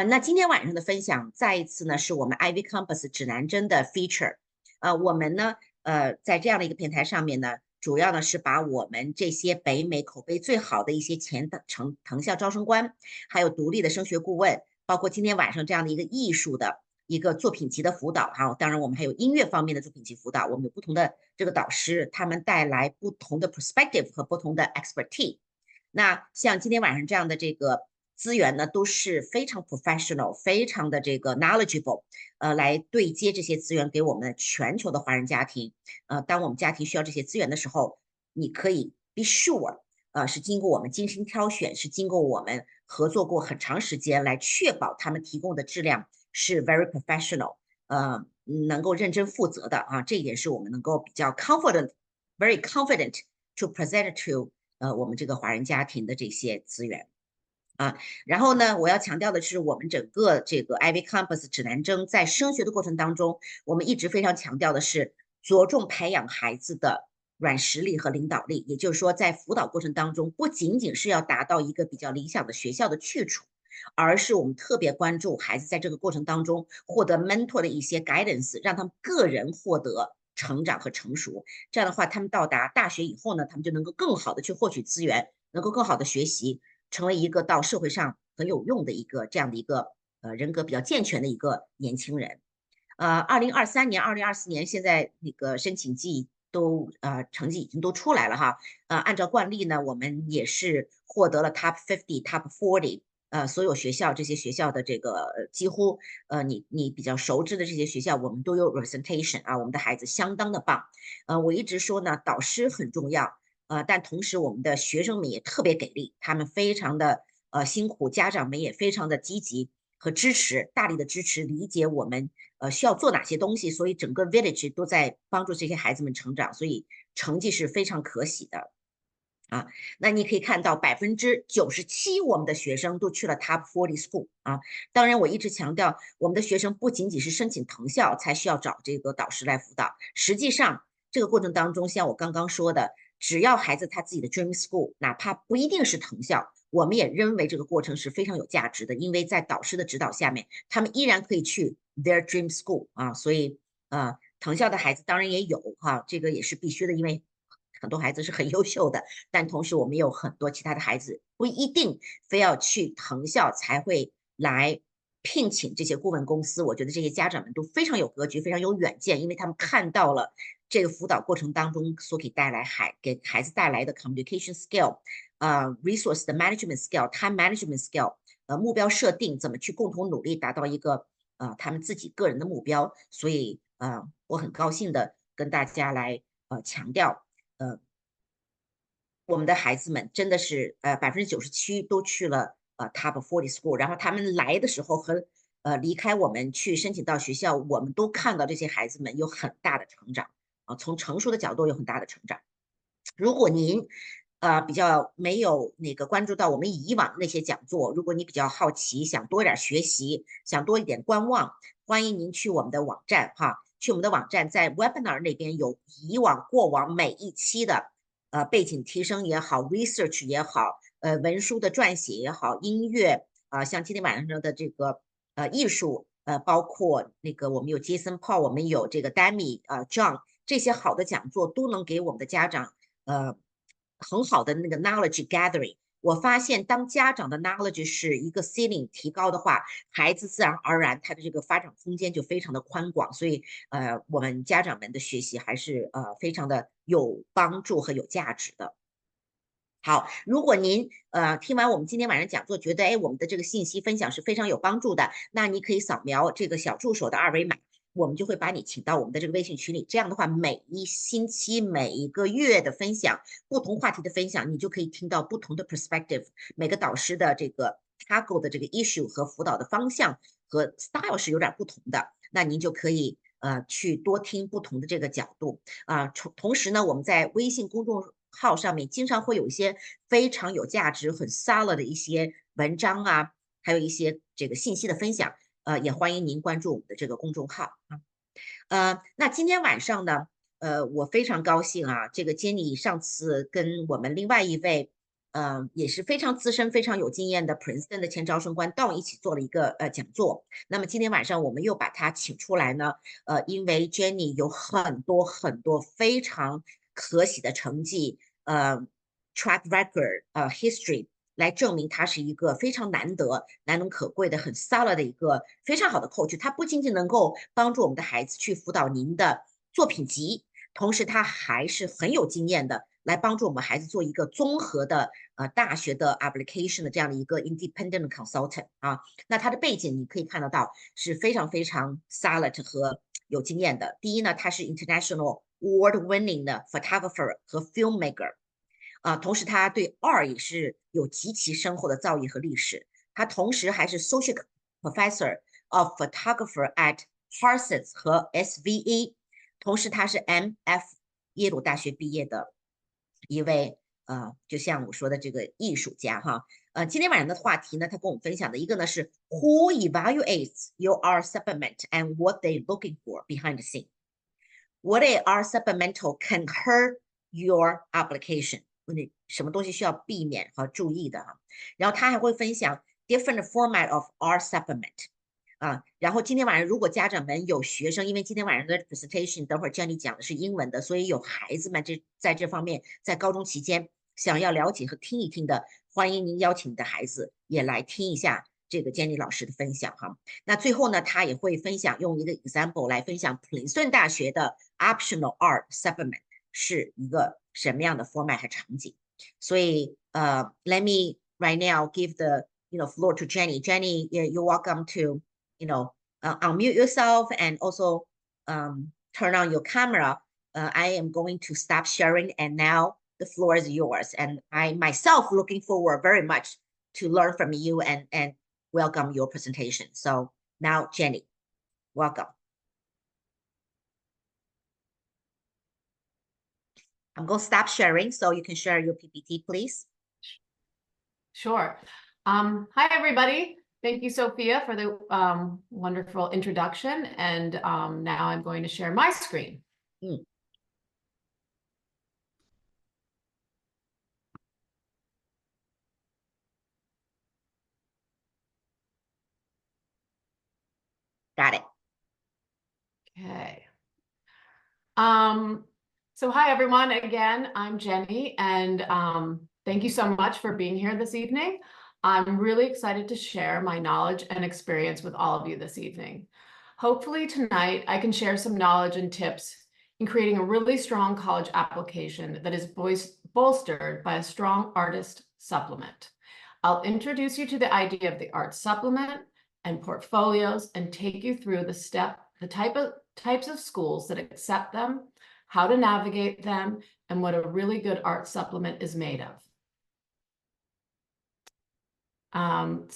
那今天晚上的分享再一次呢，是我们 IvyCompass 指南针的 feature。我们呢，在这样的一个平台上面呢，主要呢是把我们这些北美口碑最好的一些藤校招生官，还有独立的升学顾问，包括今天晚上这样的一个艺术的一个作品集的辅导哈，当然我们还有音乐方面的作品集辅导，我们有不同的这个导师，他们带来不同的 perspective 和不同的 expertise。那像今天晚上这样的这个资源呢，都是非常 professional，非常的这个 knowledgeable，来对接这些资源给我们全球的华人家庭。当我们家庭需要这些资源的时候，你可以 be sure，是经过我们精心挑选，是经过我们合作过很长时间来确保他们提供的质量是 very professional，能够认真负责的啊，这一点是我们能够比较 very confident to present to 我们这个华人家庭的这些资源。然后呢，我要强调的是，我们整个这个 IvyCompass 指南针在升学的过程当中，我们一直非常强调的是着重培养孩子的软实力和领导力。也就是说，在辅导过程当中，不仅仅是要达到一个比较理想的学校的去处，而是我们特别关注孩子在这个过程当中获得 mentor 的一些 guidance，让他们个人获得成长和成熟。这样的话，他们到达大学以后呢，他们就能够更好的去获取资源，能够更好的学习。成为一个到社会上很有用的一个这样的一个人格比较健全的一个年轻人。2023年、2024年现在那个申请季都成绩已经都出来了哈。按照惯例呢，我们也是获得了 Top 50、Top 40。所有学校这些学校的这个几乎你比较熟知的这些学校，我们都有 representation 啊，我们的孩子相当的棒。我一直说呢，导师很重要。但同时我们的学生们也特别给力，他们非常的辛苦，家长们也非常的积极和支持，大力的支持，理解我们需要做哪些东西，所以整个 village 都在帮助这些孩子们成长，所以成绩是非常可喜的。那你可以看到97%我们的学生都去了 Top 40 school 啊。当然，我一直强调，我们的学生不仅仅是申请藤校才需要找这个导师来辅导，实际上这个过程当中，像我刚刚说的，只要孩子他自己的 dream school， 哪怕不一定是藤校，我们也认为这个过程是非常有价值的，因为在导师的指导下面，他们依然可以去 their dream school 啊。所以藤校的孩子当然也有哈，这个也是必须的，因为很多孩子是很优秀的，但同时我们有很多其他的孩子不一定非要去藤校才会来聘请这些顾问公司。我觉得这些家长们都非常有格局，非常有远见，因为他们看到了这个辅导过程当中所给孩子带来的 communication skill， resource 的 management skill，time management skill， 目标设定，怎么去共同努力达到一个他们自己个人的目标。所以我很高兴的跟大家来强调。我们的孩子们真的是97%都去了Top 40 school， 然后他们来的时候和离开我们去申请到学校，我们都看到这些孩子们有很大的成长从成熟的角度有很大的成长。如果您比较没有那个关注到我们以往那些讲座，如果你比较好奇，想多一点学习，想多一点观望，欢迎您去我们的网站哈。去我们的网站，在 webinar 那边有过往每一期的背景提升也好 ，research 也好，文书的撰写也好，音乐像今天晚上的这个艺术包括那个我们有 Jason Paul， 我们有这个 Dami John， 这些好的讲座都能给我们的家长很好的那个 knowledge gathering。我发现，当家长的 knowledge 是一个 ceiling 提高的话，孩子自然而然他的这个发展空间就非常的宽广。所以，我们家长们的学习还是非常的有帮助和有价值的。好，如果您听完我们今天晚上讲座，觉得我们的这个信息分享是非常有帮助的，那你可以扫描这个小助手的二维码。我们就会把你请到我们的这个微信群里，这样的话，每一星期、每一个月的分享，不同话题的分享，你就可以听到不同的 perspective， 每个导师的这个 tackle 的这个 issue 和辅导的方向和 style 是有点不同的，那您就可以去多听不同的这个角度同时呢，我们在微信公众号上面经常会有一些非常有价值、很 solid 的一些文章还有一些这个信息的分享。也欢迎您关注我们的这个公众号那今天晚上呢，我非常高兴这个 Jenny 上次跟我们另外一位也是非常资深、非常有经验的 Princeton 的前招生官，到一起做了一个讲座。那么今天晚上我们又把他请出来呢，因为 Jenny 有很多很多非常可喜的成绩，track record，history。来证明他是一个非常难得、难能可贵的、很 solid 的一个非常好的 coach。他不仅仅能够帮助我们的孩子去辅导您的作品集，同时他还是很有经验的，来帮助我们孩子做一个综合的大学的 application 的这样的一个 independent consultant 啊。那他的背景你可以看得到是非常非常 solid 和有经验的。第一呢，他是 international award-winning 的 photographer 和 filmmaker。同时他对art也是有极其深厚的造诣和历史。他同时还是 Associate Professor of Photographer at Parsons 和 SVA， 同时他是 MF 耶鲁大学毕业的一位就像我说的这个艺术家哈。今天晚上的话题呢，他跟我们分享的一个呢是 Who evaluates your art supplement and what they're looking for behind the scene? What a art supplemental can hurt your application?什么东西需要避免和注意的哈？然后他还会分享 different format of art supplement 然后今天晚上如果家长们有学生，因为今天晚上的 presentation 等会儿 Jenny 讲的是英文的，所以有孩子们在这方面在高中期间想要了解和听一听的，欢迎您邀请你的孩子也来听一下这个 Jenny 老师的分享哈。那最后呢，他也会分享用一个 example 来分享普林斯顿大学的 optional art supplement 是一个什么样的 format 和场景。所以let me right now give the floor to Jenny. Jenny, you're welcome to unmute yourself and also turn on your camera. I am going to stop sharing and now the floor is yours. And I myself looking forward very much to learn from you and welcome your presentation. So now Jenny, welcome. I'm going to stop sharing so you can share your PPT, please. Sure. Hi, everybody. Thank you, Sophia, for the wonderful introduction. And now I'm going to share my screen. Got it. Okay. So hi, everyone. Again, I'm Jenny, and thank you so much for being here this evening. I'm really excited to share my knowledge and experience with all of you this evening. Hopefully tonight I can share some knowledge and tips in creating a really strong college application that is bolstered by a strong artist supplement. I'll introduce you to the idea of the art supplement and portfolios and take you through the types of schools that accept them, how to navigate them, and what a really good art supplement is made of. Hang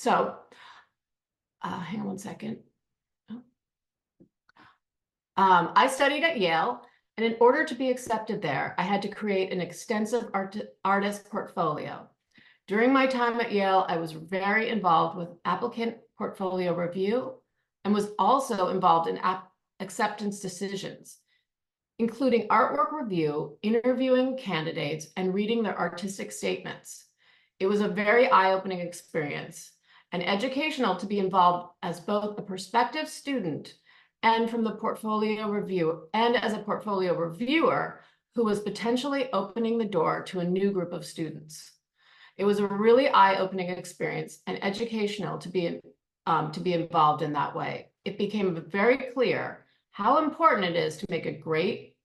on one second. I studied at Yale, and in order to be accepted there, I had to create an extensive artist portfolio. During my time at Yale, I was very involved with applicant portfolio review and was also involved in acceptance decisions, including artwork review, interviewing candidates, and reading their artistic statements. It was a very eye-opening experience and educational to be involved as both a prospective student and from the portfolio review and as a portfolio reviewer who was potentially opening the door to a new group of students. It was a really eye-opening experience and educational to be involved in that way. It became very clear how important it is to make a great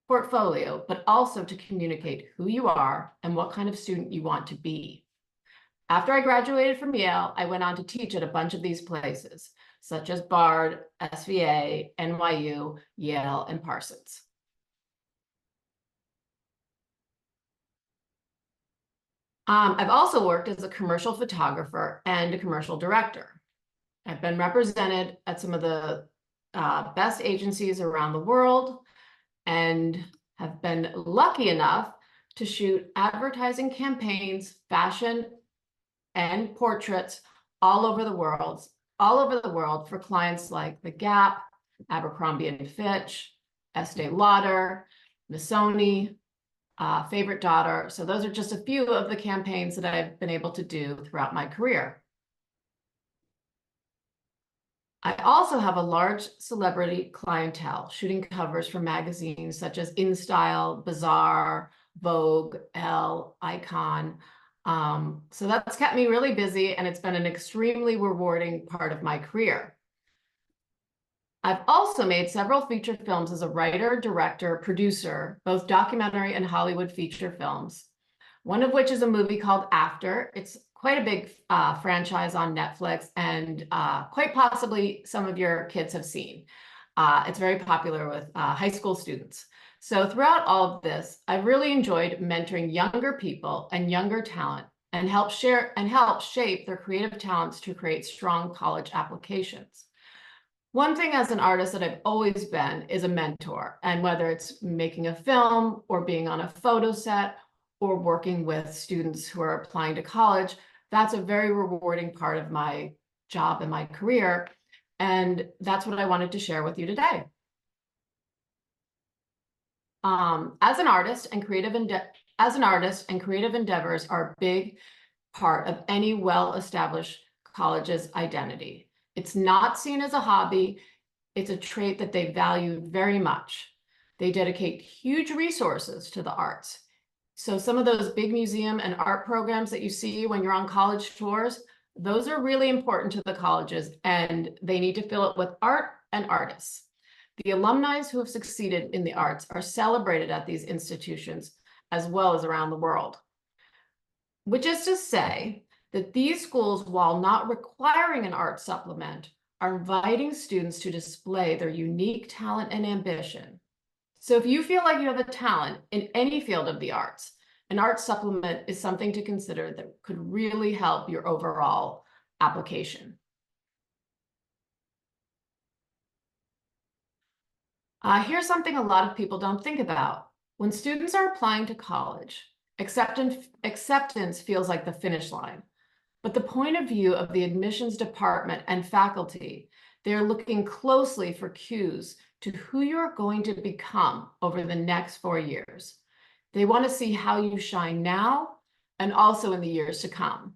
portfolio, but also to communicate who you are and what kind of student you want to be. After I graduated from Yale, I went on to teach at a bunch of these places, such as Bard, SVA, NYU, Yale, and Parsons. I've also worked as a commercial photographer and a commercial director. I've been represented at some of the best agencies around the world and have been lucky enough to shoot advertising campaigns, fashion, and portraits all over the world for clients like The Gap, Abercrombie & Fitch, Estee Lauder, Missoni, favorite daughter. So those are just a few of the campaigns that I've been able to do throughout my career. I also have a large celebrity clientele, shooting covers for magazines such as InStyle, Bazaar, Vogue, Elle, Icon. So that's kept me really busy, and it's been an extremely rewarding part of my career. I've also made several feature films as a writer, director, producer, both documentary and Hollywood feature films. One of which is a movie called After. It's quite a big franchise on Netflix, and quite possibly some of your kids have seen. It's very popular with high school students. So throughout all of this, I've really enjoyed mentoring younger people and younger talent and help shape their creative talents to create strong college applications. One thing as an artist that I've always been is a mentor, and whether it's making a film or being on a photo set or working with students who are applying to college, that's a very rewarding part of my job and my career. And that's what I wanted to share with you today. As an artist and creative endeavors are a big part of any well-established college's identity. It's not seen as a hobby. It's a trait that they value very much. They dedicate huge resources to the arts. So some of those big museum and art programs that you see when you're on college tours, those are really important to the colleges, and they need to fill it with art and artists. The alumni who have succeeded in the arts are celebrated at these institutions as well as around the world. Which is to say that these schools, while not requiring an art supplement, are inviting students to display their unique talent and ambition. So if you feel like you have a talent in any field of the arts, an art supplement is something to consider that could really help your overall application. Here's something a lot of people don't think about. When students are applying to college, acceptance feels like the finish line. But the point of view of the admissions department and faculty, they're looking closely for cues to who you're going to become over the next 4 years. They want to see how you shine now and also in the years to come.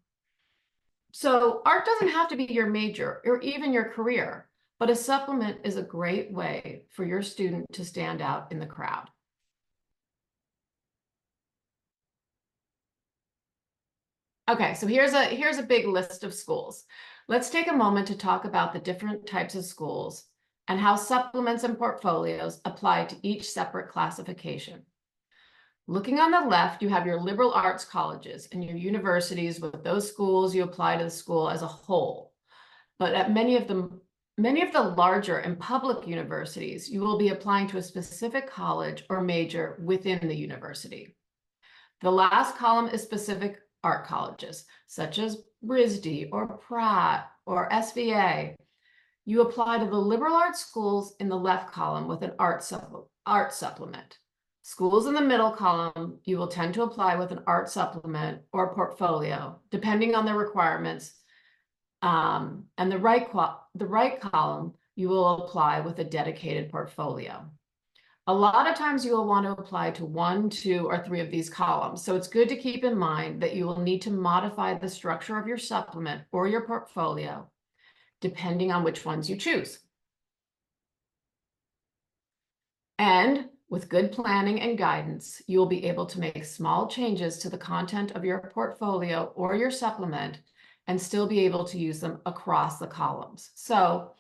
So art doesn't have to be your major or even your career, but a supplement is a great way for your student to stand out in the crowd. Okay, so here's a big list of schools. Let's take a moment to talk about the different types of schools and how supplements and portfolios apply to each separate classification. Looking on the left, you have your liberal arts colleges and your universities. With those schools, you apply to the school as a whole. But at many of the larger and public universities, you will be applying to a specific college or major within the university. The last column is specific art colleges, such as RISD or Pratt or SVA. You apply to the liberal arts schools in the left column with an art supplement. Schools in the middle column, you will tend to apply with an art supplement or portfolio, depending on the requirements. And the right column, you will apply with a dedicated portfolio. A lot of times you will want to apply to 1, 2, or 3 of these columns. So it's good to keep in mind that you will need to modify the structure of your supplement or your portfolio, depending on which ones you choose. And with good planning and guidance, you will be able to make small changes to the content of your portfolio or your supplement and still be able to use them across the columns. So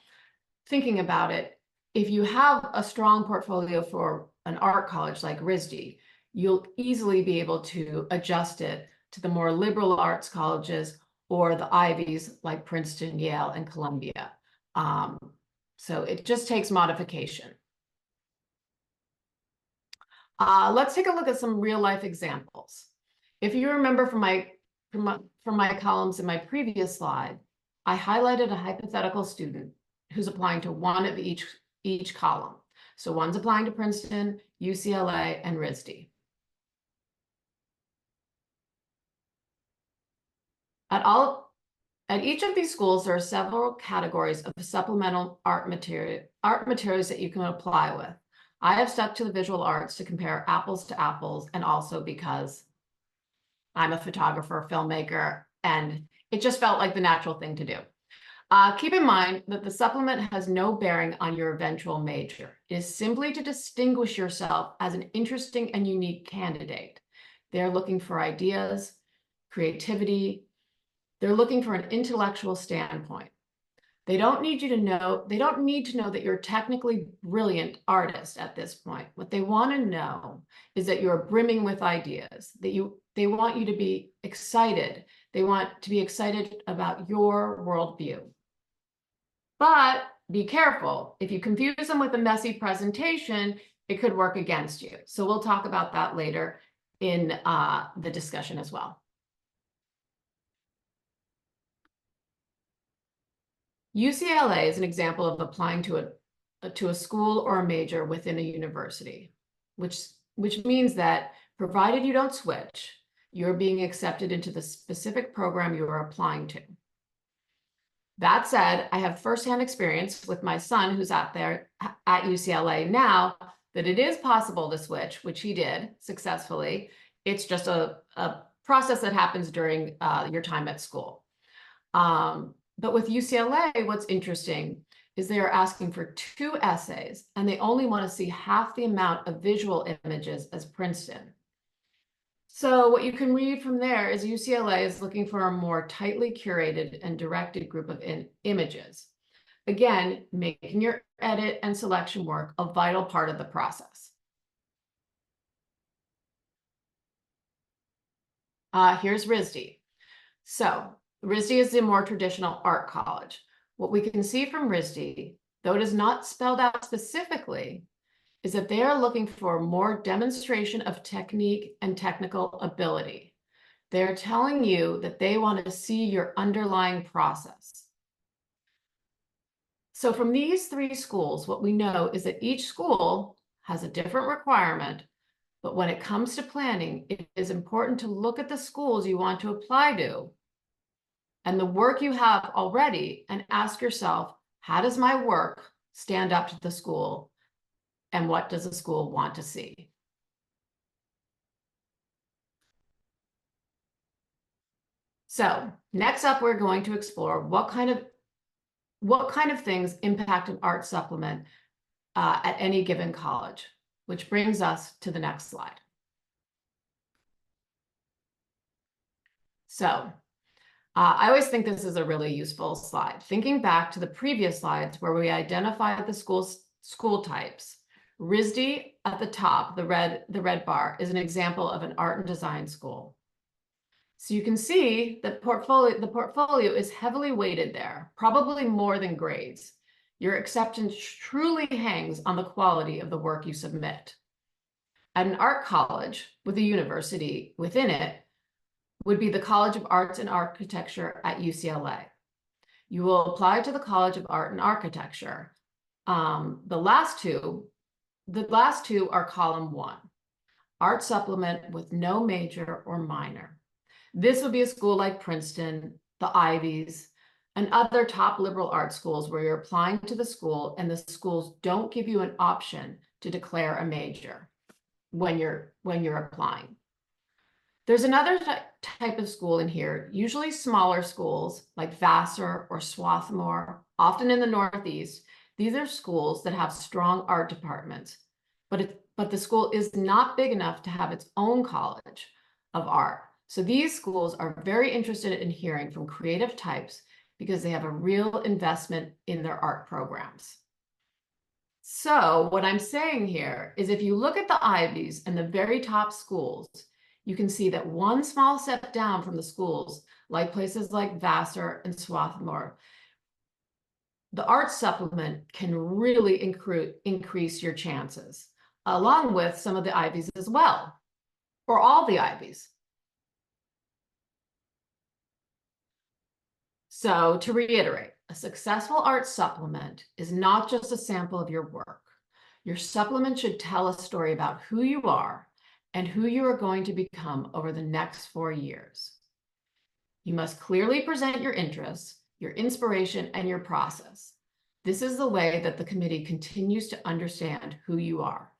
thinking about it, if you have a strong portfolio for an art college like RISD, you'll easily be able to adjust it to the more liberal arts colleges or the Ivies like Princeton, Yale, and Columbia. So it just takes modification. Let's take a look at some real life examples. If you remember from my columns in my previous slide, I highlighted a hypothetical student who's applying to one of each column. So one's applying to Princeton, UCLA, and RISD. At each of these schools, there are several categories of supplemental art materials that you can apply with, I have stuck to the visual arts to compare apples to apples, and also because I'm a photographer, filmmaker, and it just felt like the natural thing to do. Keep in mind that the supplement has no bearing on your eventual major. It is simply to distinguish yourself as an interesting and unique candidate. They're looking for ideas, creativity. They're looking for an intellectual standpoint. They don't need to know that you're a technically brilliant artist at this point. What they want to know is that you're brimming with ideas, that they want you to be excited. They want to be excited about your worldview. But be careful. If you confuse them with a messy presentation, it could work against you. So we'll talk about that later in the discussion as well. UCLA is an example of applying to a school or a major within a university, which means that provided you don't switch, you're being accepted into the specific program you are applying to. That said, I have firsthand experience with my son who's at UCLA now that it is possible to switch, which he did successfully. It's just a process that happens during your time at school. But with UCLA, what's interesting is they are asking for 2 essays, and they only want to see half the amount of visual images as Princeton. So what you can read from there is UCLA is looking for a more tightly curated and directed group of images. Again, making your edit and selection work a vital part of the process. Here's RISD. So RISD is the more traditional art college. What we can see from RISD, though it is not spelled out specifically, is that they are looking for more demonstration of technique and technical ability. They're telling you that they want to see your underlying process. So from these 3 schools, what we know is that each school has a different requirement, but when it comes to planning, it is important to look at the schools you want to apply to and the work you have already and ask yourself, how does my work stand up to the school? And what does the school want to see? So next up, we're going to explore what kind of things impact an art supplement at any given college, which brings us to the next slide. So I always think this is a really useful slide. Thinking back to the previous slides where we identified the school types, RISD at the top, the red bar, is an example of an art and design school. So you can see that the portfolio is heavily weighted there, probably more than grades. Your acceptance truly hangs on the quality of the work you submit. At an art college with a university within it would be the College of Arts and Architecture at UCLA. You will apply to the College of Art and Architecture. The last two are column 1, art supplement with no major or minor. This would be a school like Princeton, the Ivies, and other top liberal arts schools where you're applying to the school and the schools don't give you an option to declare a major when you're applying. There's another type of school in here, usually smaller schools like Vassar or Swarthmore, often in the Northeast. These are schools that have strong art departments, but the school is not big enough to have its own college of art. So these schools are very interested in hearing from creative types because they have a real investment in their art programs. So what I'm saying here is if you look at the Ivies and the very top schools, you can see that one small step down from the schools, like places like Vassar and Swarthmore, the art supplement can really increase your chances, along with some of the Ivies as well, or all the Ivies. So to reiterate, a successful art supplement is not just a sample of your work. Your supplement should tell a story about who you are and who you are going to become over the next 4 years. You must clearly present your interests, your inspiration, and your process. This is the way that the committee continues to understand who you are.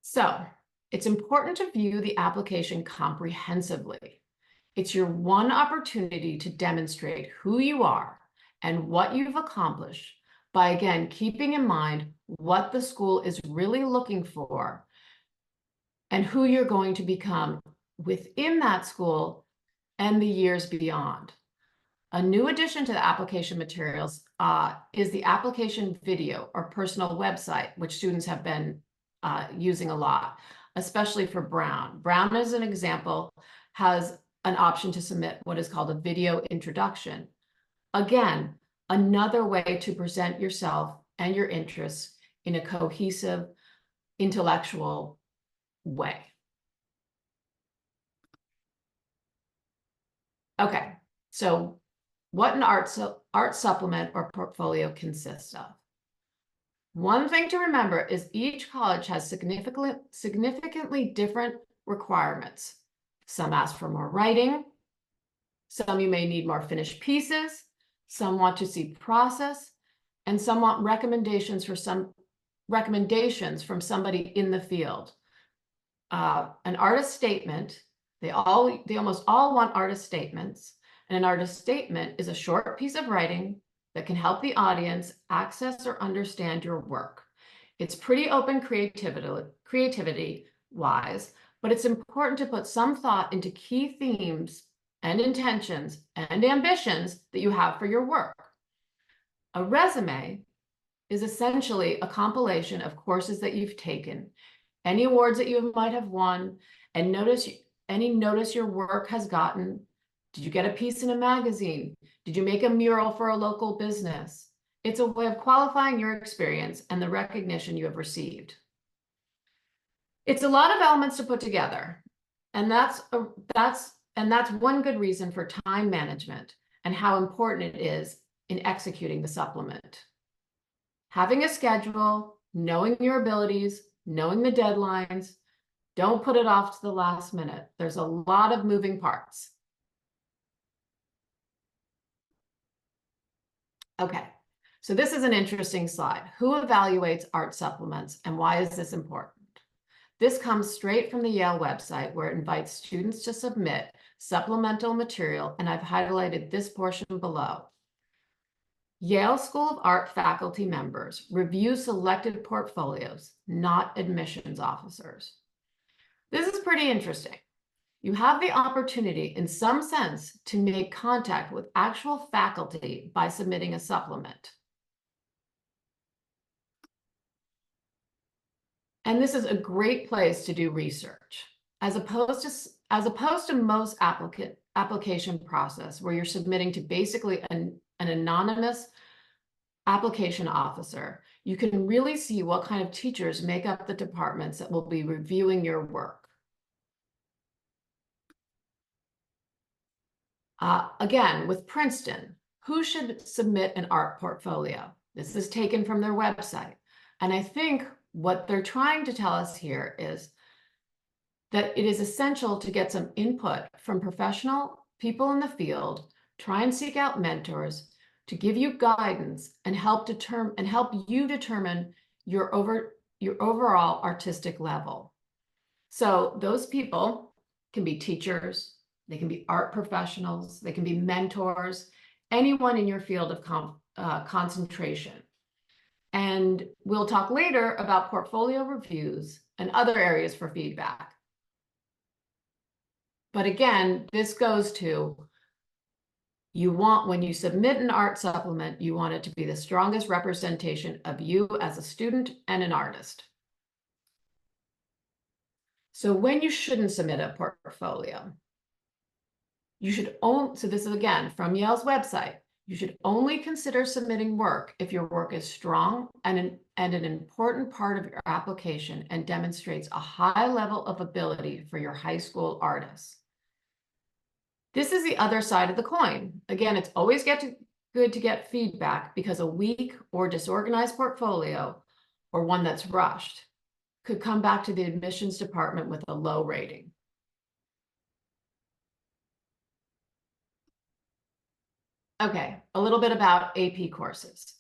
So it's important to view the application comprehensively. It's your one opportunity to demonstrate who you are and what you've accomplished by, again, keeping in mind what the school is really looking for and who you're going to become within that school and the years beyond. A new addition to the application materials is the application video or personal website, which students have been using a lot, especially for Brown. Brown, as an example, has an option to submit what is called a video introduction. Again, another way to present yourself and your interests in a cohesive, intellectual way. Okay, so what an art supplement or portfolio consists of. One thing to remember is each college has significantly different requirements. Some ask for more writing. Some you may need more finished pieces. Some want to see process, and some want recommendations from somebody in the field. An artist statement, they almost all want artist statements, and an artist statement is a short piece of writing that can help the audience access or understand your work. It's pretty open creativity-wise, but it's important to put some thought into key themes and intentions and ambitions that you have for your work. A resume is essentially a compilation of courses that you've taken, any awards that you might have won, and any notice your work has gotten. Did you get a piece in a magazine? Did you make a mural for a local business? It's a way of qualifying your experience and the recognition you have received. It's a lot of elements to put together, and that's one good reason for time management and how important it is in executing the supplement. Having a schedule, knowing your abilities, knowing the deadlines, don't put it off to the last minute. There's a lot of moving parts. Okay, so this is an interesting slide. Who evaluates art supplements and why is this important? This comes straight from the Yale website, where it invites students to submit supplemental material, and I've highlighted this portion below. Yale School of Art faculty members review selected portfolios, not admissions officers. This is pretty interesting. You have the opportunity, in some sense, to make contact with actual faculty by submitting a supplement. And this is a great place to do research, as opposed to most application process where you're submitting to basically an anonymous application officer. You can really see what kind of teachers make up the departments that will be reviewing your work. Again, with Princeton, who should submit an art portfolio? This is taken from their website. And I think what they're trying to tell us here is that it is essential to get some input from professional people in the field, try and seek out mentors to give you guidance and help you determine your overall artistic level. So those people can be teachers, they can be art professionals, they can be mentors, anyone in your field of concentration. And we'll talk later about portfolio reviews and other areas for feedback. But again, this goes to, when you submit an art supplement, you want it to be the strongest representation of you as a student and an artist. So when you shouldn't submit a portfolio, so this is again from Yale's website, you should only consider submitting work if your work is strong and an important part of your application and demonstrates a high level of ability for your high school artists. This is the other side of the coin. Again, it's always good to get feedback, because a weak or disorganized portfolio, or one that's rushed, could come back to the admissions department with a low rating. Okay, a little bit about AP courses.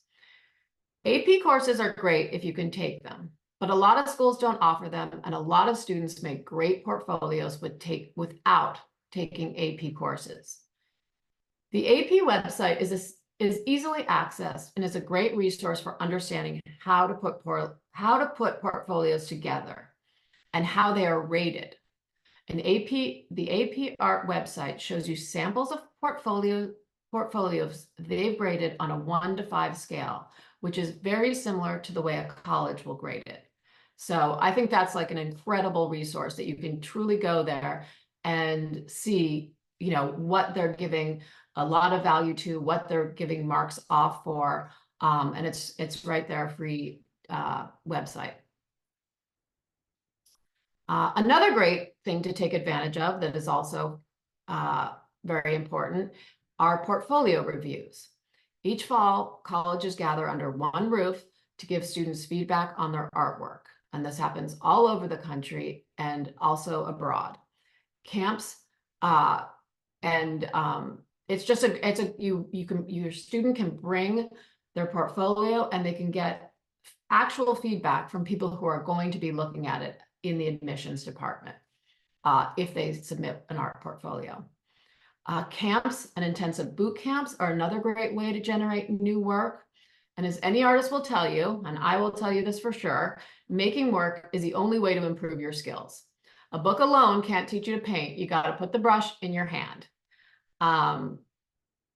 AP courses are great if you can take them, but a lot of schools don't offer them, and a lot of students make great portfolios without taking AP courses. The AP website is easily accessed and is a great resource for understanding how to put portfolios together and how they are rated. The AP Art website shows you samples of portfolios they've graded on a 1 to 5 scale, which is very similar to the way a college will grade it. So I think that's like an incredible resource that you can truly go there and see, what they're giving a lot of value to, what they're giving marks off for, and it's right there, free website. Another great thing to take advantage of that is also very important are portfolio reviews. Each fall, colleges gather under one roof to give students feedback on their artwork, and this happens all over the country and also abroad. Camps it's just your student can bring their portfolio and they can get actual feedback from people who are going to be looking at it in the admissions department if they submit an art portfolio. Camps and intensive boot camps are another great way to generate new work. And as any artist will tell you, and I will tell you this for sure, making work is the only way to improve your skills. A book alone can't teach you to paint. You got to put the brush in your hand.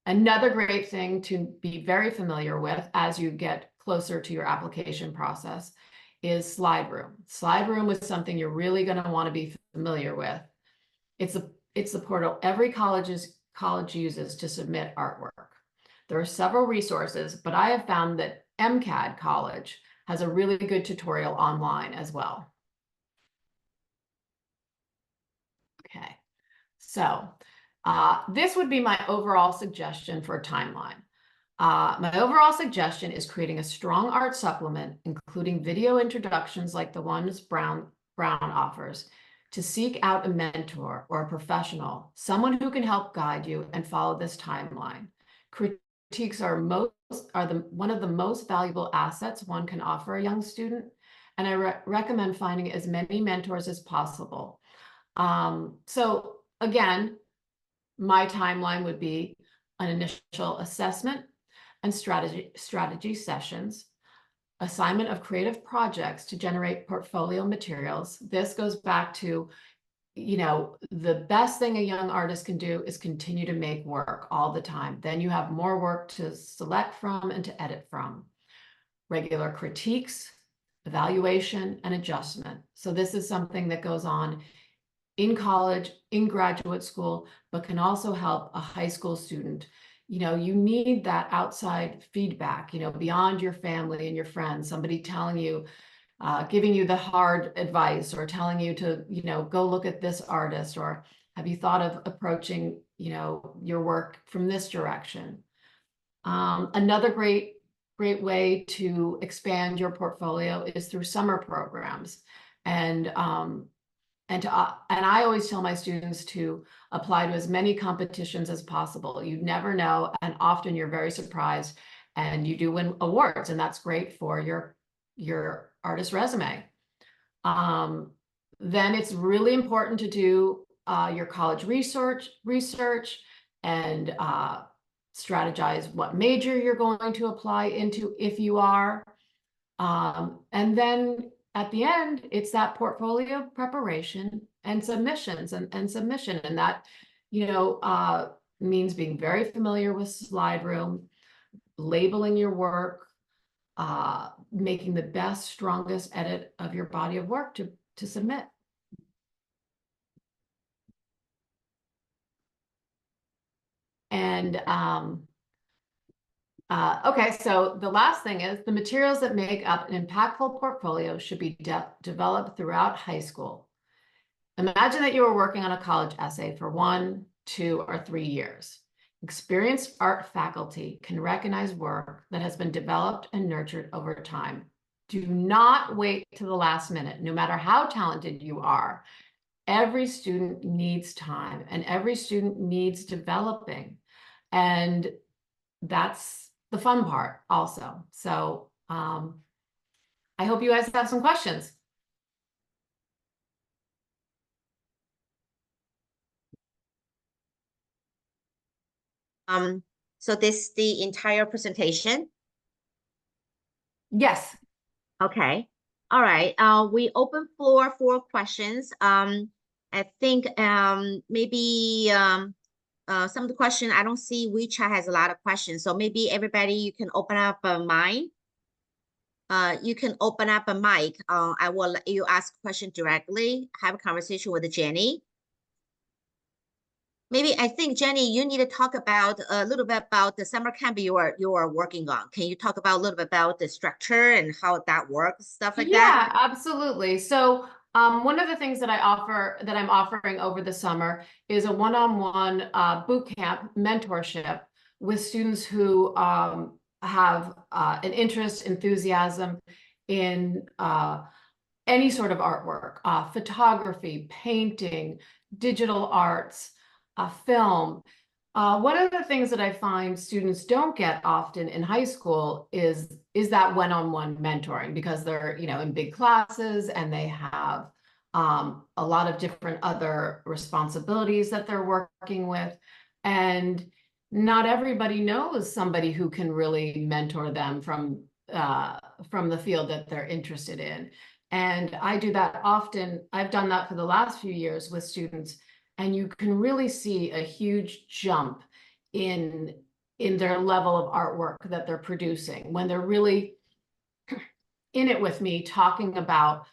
Another great thing to be very familiar with as you get closer to your application process is SlideRoom. SlideRoom is something you're really going to want to be familiar with. It's the portal every college uses to submit artwork. There are several resources, but I have found that MCAD College has a really good tutorial online as well. Okay, so this would be my overall suggestion for a timeline. My overall suggestion is creating a strong art supplement, including video introductions like the ones Brown offers, to seek out a mentor or a professional, someone who can help guide you and follow this timeline. Critiques are one of the most valuable assets one can offer a young student, and I recommend finding as many mentors as possible. So again, my timeline would be an initial assessment and strategy sessions, assignment of creative projects to generate portfolio materials. This goes back to, the best thing a young artist can do is continue to make work all the time. Then you have more work to select from and to edit from. Regular critiques, evaluation, and adjustment. So this is something that goes on in college, in graduate school, but can also help a high school student. You need that outside feedback, beyond your family and your friends, somebody telling you, giving you the hard advice or telling you to, go look at this artist, or have you thought of approaching, your work from this direction? Another great way to expand your portfolio is through summer programs. And I always tell my students to apply to as many competitions as possible. You never know, and often you're very surprised, and you do win awards, and that's great for your artist resume. Then it's really important to do your college research and strategize what major you're going to apply into if you are. And then at the end, it's that portfolio preparation and submissions and submission. And that, means being very familiar with SlideRoom, labeling your work, making the best, strongest edit of your body of work to submit. And okay, so the last thing is the materials that make up an impactful portfolio should be developed throughout high school. Imagine that you are working on a college essay for 1, 2, or 3 years. Experienced art faculty can recognize work that has been developed and nurtured over time. Do not wait to the last minute. No matter how talented you are, every student needs time and every student needs developing. And that's the fun part also. So I hope you guys have some questions. So this is the entire presentation? Yes. Okay. All right. We open floor for questions. I think maybe some of the question I don't see WeChat has a lot of questions. So maybe everybody you can open up a mic. You can open up a mic. I will let you ask a question directly. Have a conversation with Jenny. Maybe I think Jenny, you need to talk about a little bit about the summer camp you are working on. Can you talk about a little bit about the structure and how that works, stuff like that? Yeah, absolutely. So one of the things that I'm offering over the summer is a one-on-one boot camp mentorship with students who have an interest, enthusiasm in any sort of artwork, photography, painting, digital arts, film. One of the things that I find students don't get often in high school is that one-on-one mentoring, because they're, in big classes and they have a lot of different other responsibilities that they're working with. And not everybody knows somebody who can really mentor them from the field that they're interested in. And I do that often. I've done that for the last few years with students. And you can really see a huge jump in their level of artwork that they're producing when they're really in it with me, talking about,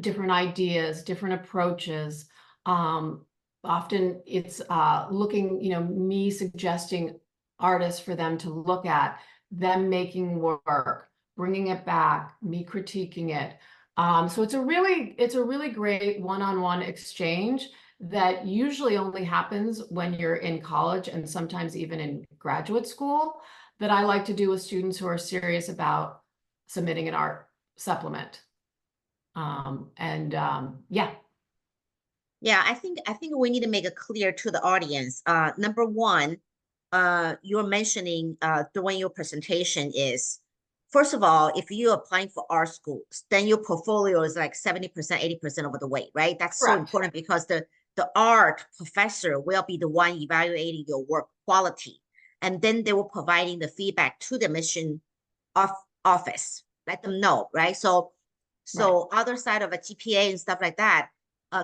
different ideas, different approaches. Often it's me suggesting artists for them to look at, them making work, bringing it back, me critiquing it. So it's a really great one-on-one exchange that usually only happens when you're in college and sometimes even in graduate school, that I like to do with students who are serious about submitting an art supplement. Yeah. Yeah, I think we need to make it clear to the audience. Number one, you're mentioning during your presentation is, first of all, if you're applying for art schools, then your portfolio is like 70%, 80% of the way, right? That's Correct. so important because the art professor will be the one evaluating your work quality. And then they will providing the feedback to the admission office, let them know, right? So Right. other side of a GPA and stuff like that,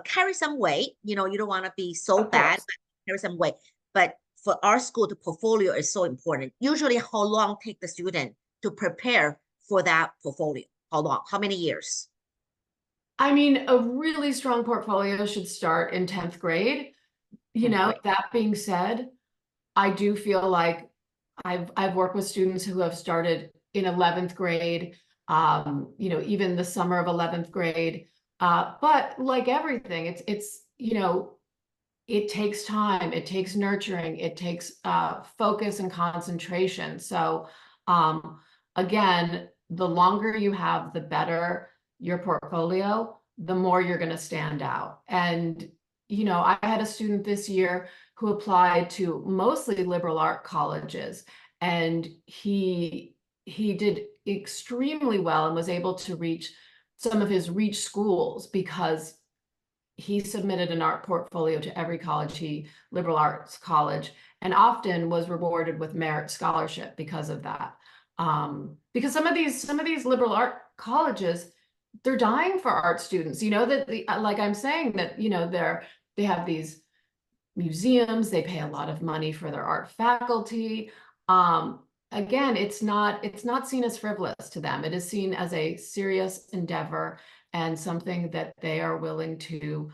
carry some weight. You don't want to be so Of bad, course. but carry some weight. But for our school, the portfolio is so important. Usually, how long take the student to prepare for that portfolio? How long? How many years? I mean, a really strong portfolio should start in 10th grade. That being said, I do feel like I've worked with students who have started in 11th grade, even the summer of 11th grade. But like everything, it's it takes time, it takes nurturing, it takes focus and concentration. So again, the longer you have, the better your portfolio, the more you're going to stand out. And I had a student this year who applied to mostly liberal art colleges, and he did extremely well and was able to reach some of his reach schools because he submitted an art portfolio to every liberal arts college, and often was rewarded with merit scholarship because of that. Because some of these liberal art colleges, they're dying for art students. Like I'm saying, that they have these museums, they pay a lot of money for their art faculty. Again, it's not seen as frivolous to them. It is seen as a serious endeavor and something that they are willing to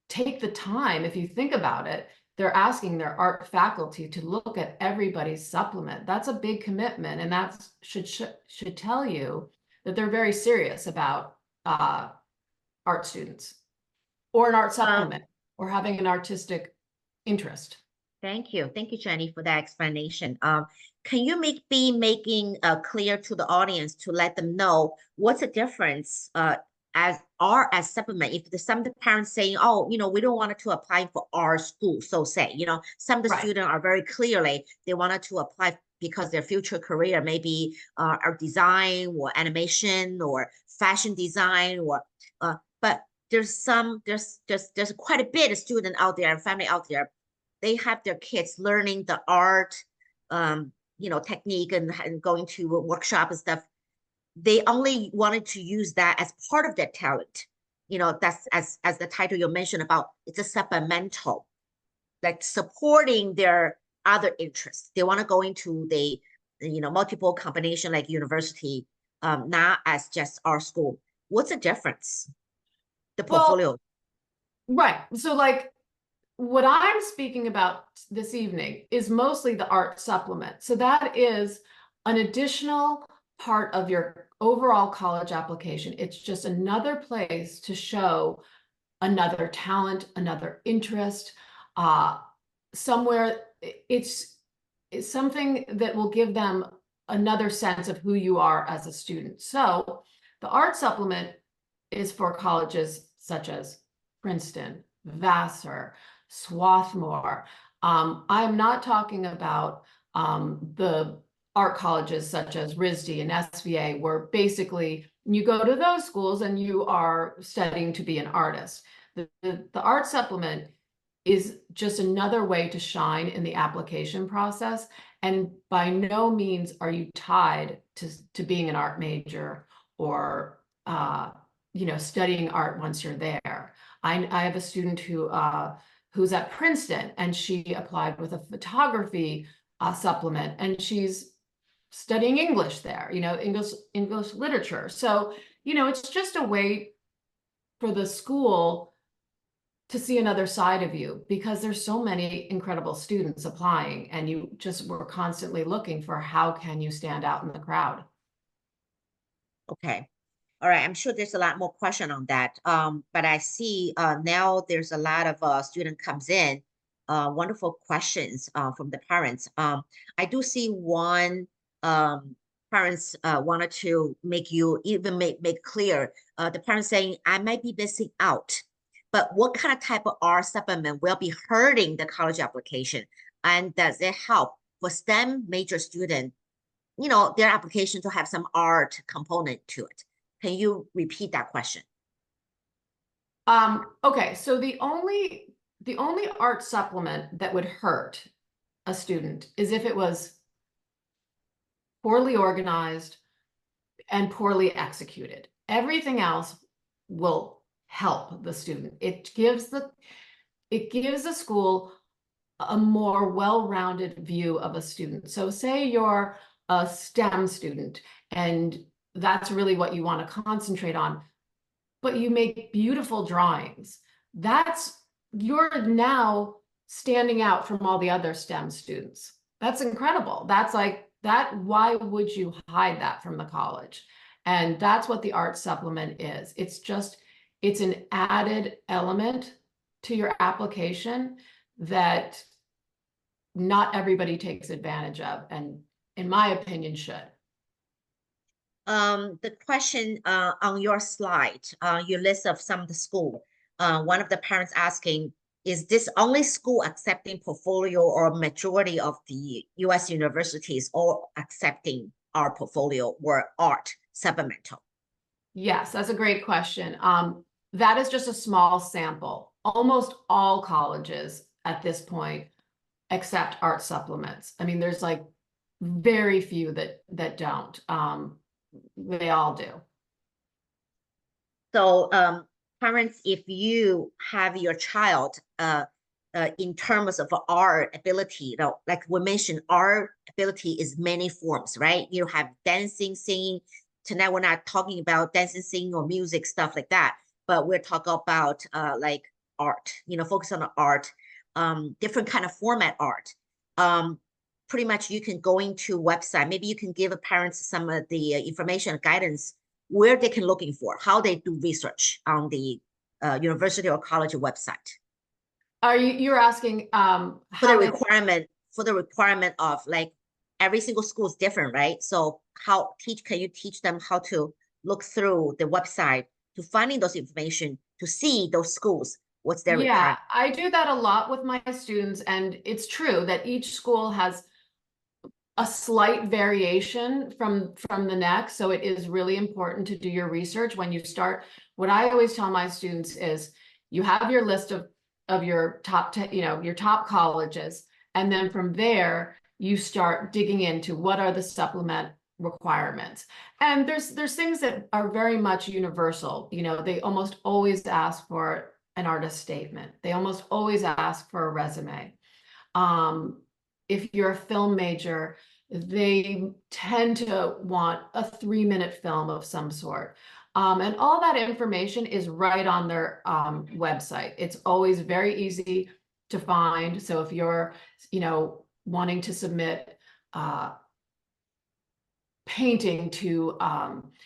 take the time. If you think about it, they're asking their art faculty to look at everybody's supplement. That's a big commitment, and that should tell you that they're very serious about art students or an art supplement or having an artistic interest. Thank you, Jenny, for that explanation. Can you be making clear to the audience to let them know what's the difference as art as supplement. If some of the parents saying, oh, we don't want to apply for our school, so say, some of the students are very clearly, they wanted to apply because their future career maybe art design or animation or fashion design or, but there's quite a bit of student out there and family out there. They have their kids learning the art, technique and going to a workshop and stuff. They only wanted to use that as part of their talent. That's as the title you mentioned about, it's a supplemental, like supporting their other interests. They want to go into the multiple combination like university, not as just our school. What's the difference? The portfolio. Right. So like what I'm speaking about this evening is mostly the art supplement. So that is an additional part of your overall college application. It's just another place to show another talent, another interest, somewhere. It's something that will give them another sense of who you are as a student. So the art supplement is for colleges such as Princeton, Vassar, Swarthmore. I'm not talking about the art colleges such as RISD and SVA, where basically you go to those schools and you are studying to be an artist. The art supplement is just another way to shine in the application process. And by no means are you tied to being an art major or studying art once you're there. I have a student who's at Princeton, and she applied with a photography supplement, and she's studying English there, English literature. So, it's just a way for the school to see another side of you, because there's so many incredible students applying, and you just were constantly looking for how can you stand out in the crowd. Okay. All right. I'm sure there's a lot more question on that. But I see now there's a lot of student comes in, wonderful questions from the parents. I do see one parents wanted to make you even make clear, the parents saying, I might be missing out, but what kind of type of art supplement will be hurting the college application? And does it help for STEM major student, their application to have some art component to it? Can you repeat that question? Okay, so the only art supplement that would hurt a student is if it was poorly organized and poorly executed. Everything else will help the student. It gives the school a more well-rounded view of a student. So say you're a STEM student and that's really what you want to concentrate on, but you make beautiful drawings. You're now standing out from all the other STEM students. That's incredible. That's like that. Why would you hide that from the college? And that's what the art supplement is. It's an added element to your application that not everybody takes advantage of, and in my opinion should. The question on your slide, your list of some of the school, one of the parents asking, is this only school accepting portfolio or majority of the US universities all accepting our portfolio or art supplemental? Yes, that's a great question. That is just a small sample. Almost all colleges at this point accept art supplements. I mean, there's like very few that don't. They all do. So parents, if you have your child in terms of our ability, like we mentioned, our ability is many forms, right? You have dancing, singing. Tonight we're not talking about dancing, singing, or music, stuff like that, but we're talking about like art, focus on the art, different kind of format art. Pretty much you can go into website. Maybe you can give parents some of the information, guidance, where they can looking for, how they do research on the university or college website. You're asking for the requirement of, like, every single school is different, right? So can you teach them how to look through the website to finding those information to see those schools, what's their Yeah, requirement? I do that a lot with my students, and it's true that each school has a slight variation from the next. So it is really important to do your research when you start. What I always tell my students is you have your list of your top 10, your top colleges. And then from there, you start digging into what are the supplement requirements. And there's things that are very much universal. They almost always ask for an artist statement. They almost always ask for a resume. If you're a film major, they tend to want a 3-minute film of some sort. And all that information is right on their website. It's always very easy to find. So if you're, wanting to submit painting to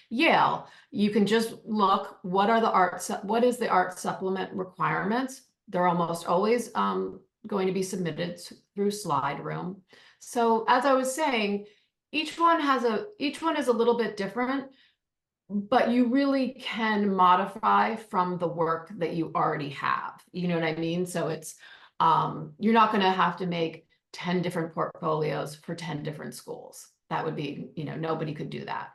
Yale, you can just look, what is the art supplement requirements? They're almost always going to be submitted through Slide Room. So as I was saying, each one is a little bit different, but you really can modify from the work that you already have. You know what I mean? So it's you're not going to have to make 10 different portfolios for 10 different schools. That would be, nobody could do that.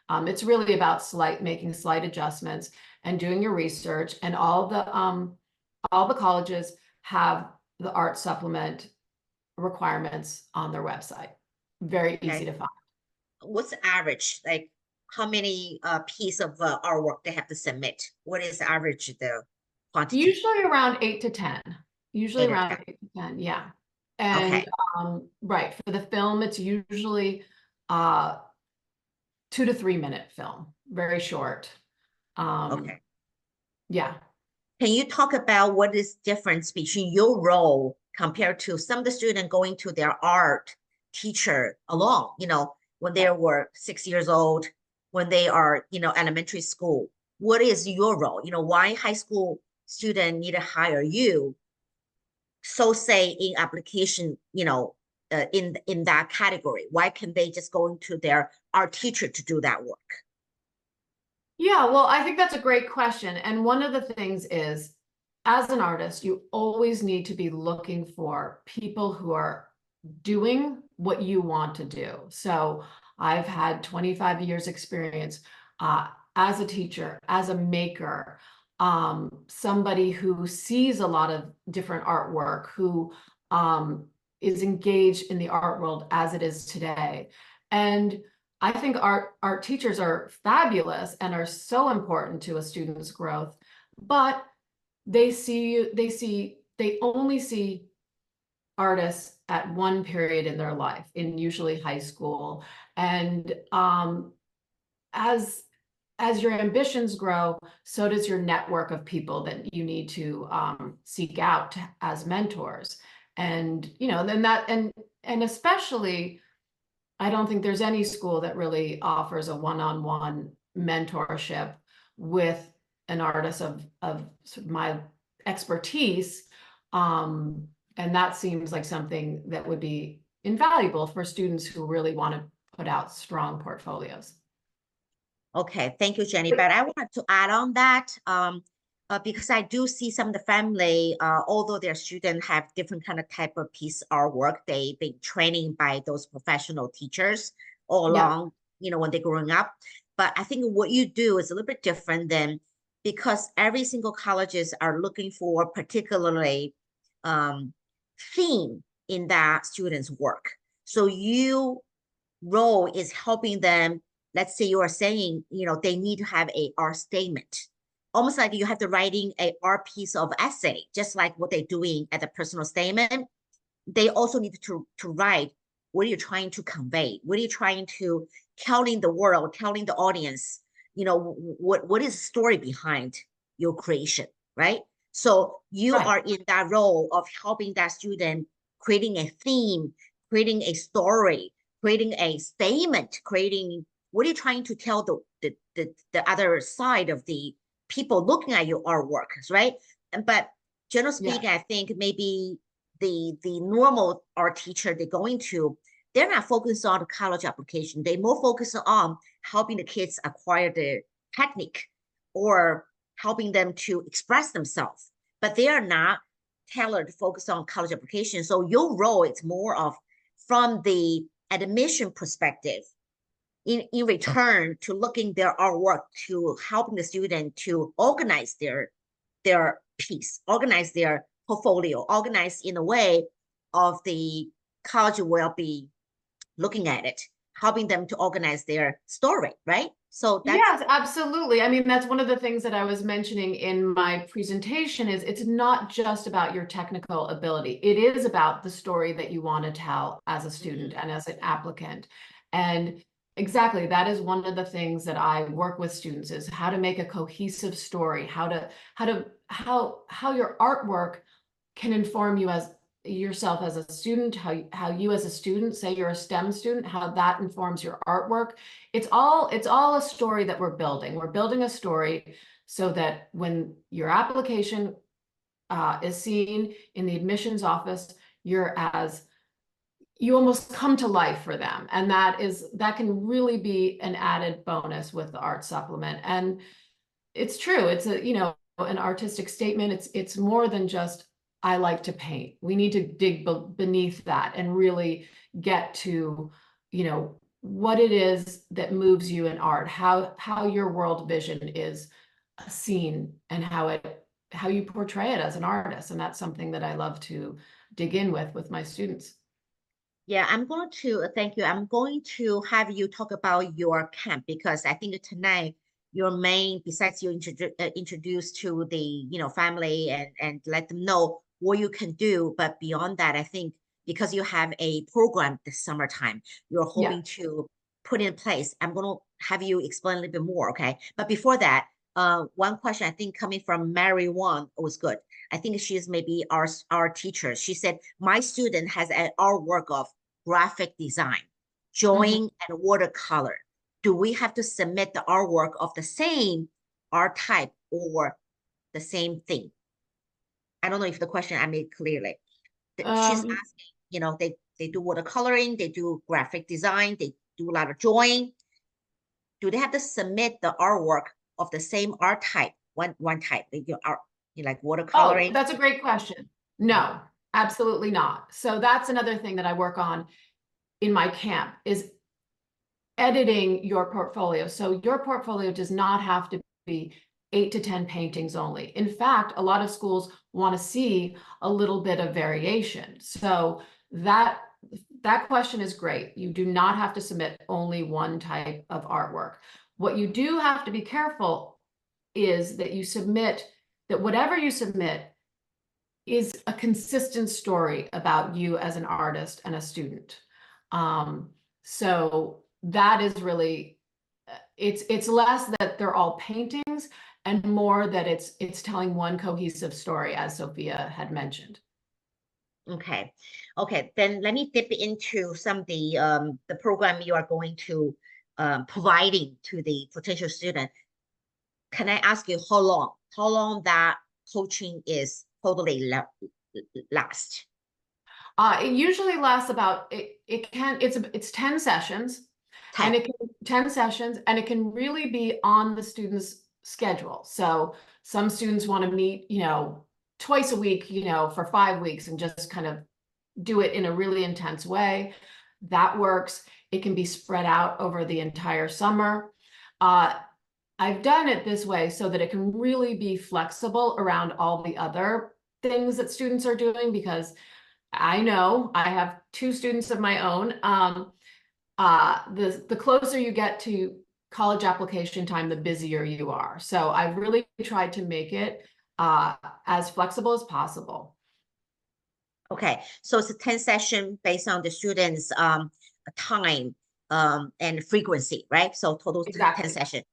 It's really about making slight adjustments and doing your research, and all the colleges have the art supplement requirements on their website. Very easy to find. What's the average? Like how many piece of artwork they have to submit? What is the average, the quantity? Usually around 8 to 10. Usually 8 or around 10. 8 to 10, yeah. And Okay. right, for the film, it's usually 2 to 3 minute film, very short. Okay. Yeah. Can you talk about what is difference between your role compared to some of the students going to their art teacher alone, when they were 6 years old, when they are, elementary school? What is your role? Why high school student need to hire you? So say in application, in that category, why can they just go into their art teacher to do that work? Yeah, well, I think that's a great question. And one of the things is, as an artist, you always need to be looking for people who are doing what you want to do. So I've had 25 years experience as a teacher, as a maker, somebody who sees a lot of different artwork, who is engaged in the art world as it is today. And I think art teachers are fabulous and are so important to a student's growth, but they only see artists at one period in their life, in usually high school. And as your ambitions grow, so does your network of people that you need to seek out as mentors. And then and especially, I don't think there's any school that really offers a one-on-one mentorship with an artist of sort of my expertise. And that seems like something that would be invaluable for students who really want to put out strong portfolios. Okay, thank you, Jenny. But I wanted to add on that because I do see some of the family, although their students have different kind of type of piece artwork, they've been training by those professional teachers all along, when they're growing up. But I think what you do is a little bit different than, because every single colleges are looking for particularly theme in that student's work. So your role is helping them. Let's say you are saying, they need to have a art statement, almost like you have to writing a art piece of essay, just like what they're doing at the personal statement. They also need to write, what are you trying to convey? What are you trying to telling the world, telling the audience, what is the story behind your creation, right? So you are in that role of helping that student, creating a theme, creating a story, creating a statement, creating, what are you trying to tell the other side of the people looking at your artwork, right? But generally speaking, I think maybe the normal art teacher they're going to, they're not focused on the college application. They're more focused on helping the kids acquire the technique or helping them to express themselves, but they are not tailored to focus on college application. So your role is more of from the admission perspective, in return to looking their artwork, to helping the student to organize their piece, organize their portfolio, organize in a way of the college will be looking at it, helping them to organize their story, right? So that's, yes, absolutely. I mean, that's one of the things that I was mentioning in my presentation is it's not just about your technical ability. It is about the story that you want to tell as a student and as an applicant. And exactly, that is one of the things that I work with students is how to make a cohesive story, how your artwork can inform you as yourself as a student, how you as a student, say you're a STEM student, how that informs your artwork. It's all a story that we're building. We're building a story so that when your application is seen in the admissions office, you almost come to life for them. And that can really be an added bonus with the art supplement. And it's true. It's an artistic statement. It's more than just, I like to paint. We need to dig beneath that and really get to, what it is that moves you in art, how your world vision is seen and how you portray it as an artist. And that's something that I love to dig in with my students. Yeah, I'm going to thank you. I'm going to have you talk about your camp, because I think tonight your main, besides you introduce to the family and let them know what you can do, but beyond that, I think because you have a program this summertime, you're hoping to put in place. I'm going to have you explain a little bit more, okay? But before that, one question I think coming from Mary Wong was good. I think she's maybe our teacher. She said, my student has an artwork of graphic design, drawing, and watercolor. Do we have to submit the artwork of the same art type or the same thing? I don't know if the question I made clearly. She's asking, they do watercoloring, they do graphic design, they do a lot of drawing. Do they have to submit the artwork of the same art type, one type, like watercoloring? Oh, that's a great question. No, absolutely not. So that's another thing that I work on in my camp is editing your portfolio. So your portfolio does not have to be 8 to 10 paintings only. In fact, a lot of schools want to see a little bit of variation. So that question is great. You do not have to submit only one type of artwork. What you do have to be careful is that whatever you submit is a consistent story about you as an artist and a student. So that is really, it's less that they're all paintings and more that it's telling one cohesive story, as Sophia had mentioned. Okay. Then let me dip into some of the program you are going to providing to the potential student. Can I ask you how long that coaching is totally last? It usually lasts about it's 10 sessions. 10. And 10 sessions, and it can really be on the student's schedule. So some students want to meet, twice a week, for 5 weeks and just kind of do it in a really intense way. That works. It can be spread out over the entire summer. I've done it this way so that it can really be flexible around all the other things that students are doing, because I know I have 2 students of my own. The closer you get to college application time, the busier you are. So I've really tried to make it as flexible as possible. Okay, so it's a 10 session based on the students' time and frequency, right? So total Exactly. 10 session.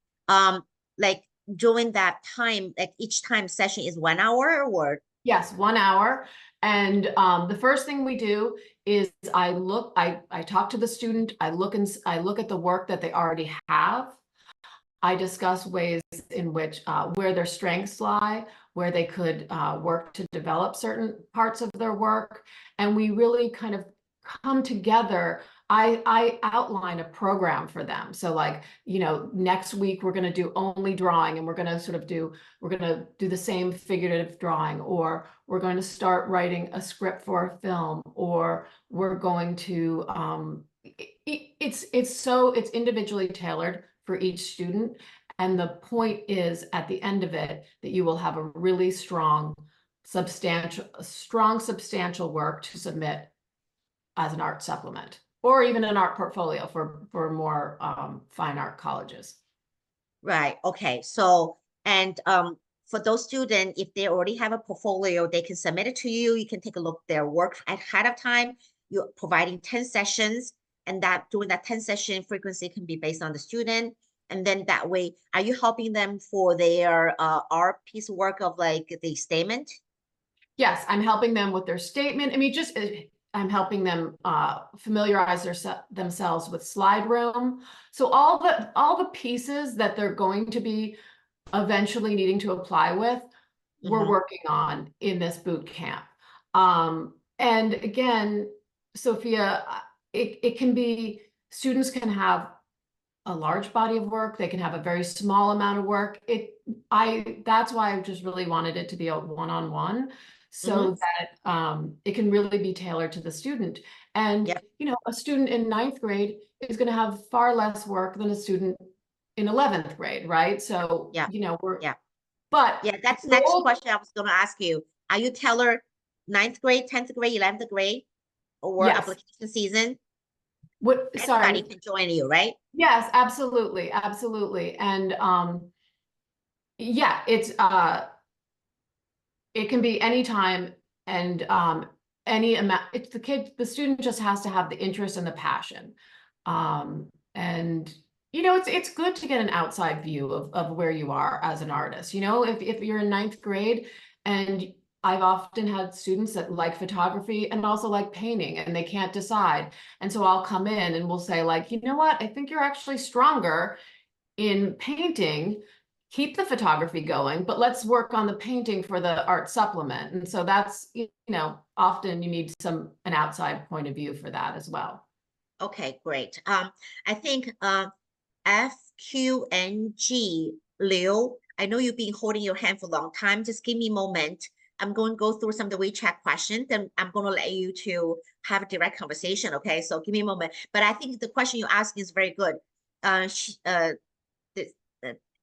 Like during that time, like each time session is 1 hour or? Yes, 1 hour. And the first thing we do is I talk to the student, I look at the work that they already have. I discuss ways in which where their strengths lie, where they could work to develop certain parts of their work. And we really kind of come together I outline a program for them. So like, you know, next week we're going to do only drawing, and we're going to do the same figurative drawing, or we're going to start writing a script for a film, or we're going to, it's individually tailored for each student. And the point is, at the end of it, that you will have a really strong, substantial work to submit as an art supplement, or even an art portfolio for more fine art colleges. Right. Okay. So, and for those students, if they already have a portfolio, they can submit it to you. You can take a look at their work ahead of time. You're providing 10 sessions, and that during that 10 session frequency can be based on the student. And then that way, are you helping them for their art piece of work of like the statement? Yes, I'm helping them with their statement. I mean, I'm helping them familiarize themselves with slide room. So all the pieces that they're going to be eventually needing to apply with, we're working on in this boot camp. And again, Sophia, it can be, students can have a large body of work. They can have a very small amount of work. That's why I just really wanted it to be a one-on-one, so that it can really be tailored to the student. And, you know, a student in 9th grade is going to have far less work than a student in 11th grade, right? So, you know, but that's next question I was going to ask you. Are you tailored 9th grade, 10th grade, 11th grade, or application season? Anybody can join you, right? Yes, absolutely. Absolutely. And yeah, it can be anytime, and any amount. It's the student just has to have the interest and the passion. And you know, it's good to get an outside view of where you are as an artist. You know, if you're in 9th grade, and I've often had students that like photography and also like painting, and they can't decide. And so I'll come in and we'll say, like, you know what, I think you're actually stronger in painting. Keep the photography going, but let's work on the painting for the art supplement. And so that's, you know, often you need an outside point of view for that as well. Okay, great. I think FQNG Liu, I know you've been holding your hand for a long time. Just give me a moment. I'm going to go through some of the WeChat questions, and I'm going to let you to have a direct conversation. Okay, so give me a moment. But I think the question you ask is very good.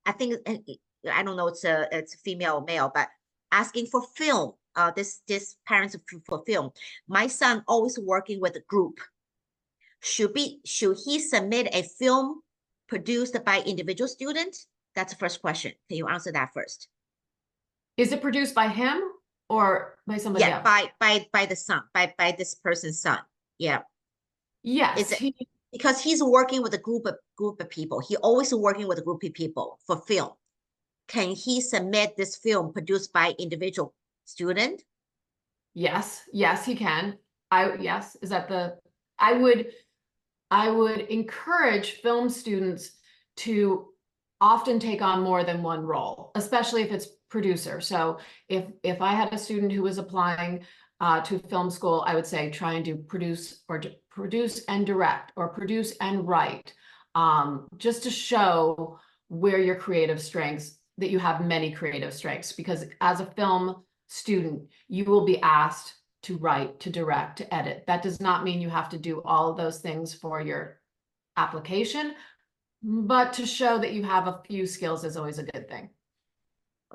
I think, I don't know, it's a female or male, but asking for film. This parents for film. My son always working with a group. Should he submit a film produced by individual student? That's the first question. Can you answer that first? Is it produced by him or by somebody else? by the son, by this person's son. Yeah. Yes. Because he's working with a group of people. He always working with a group of people for film. Can he submit this film produced by individual student? Yes, he can. I would encourage film students to often take on more than one role, especially if it's producer. So if I had a student who was applying to film school, I would say try and do produce and direct, or produce and write, just to show where your creative strengths, that you have many creative strengths, because as a film student, you will be asked to write, to direct, to edit. That does not mean you have to do all of those things for your application, but to show that you have a few skills is always a good thing.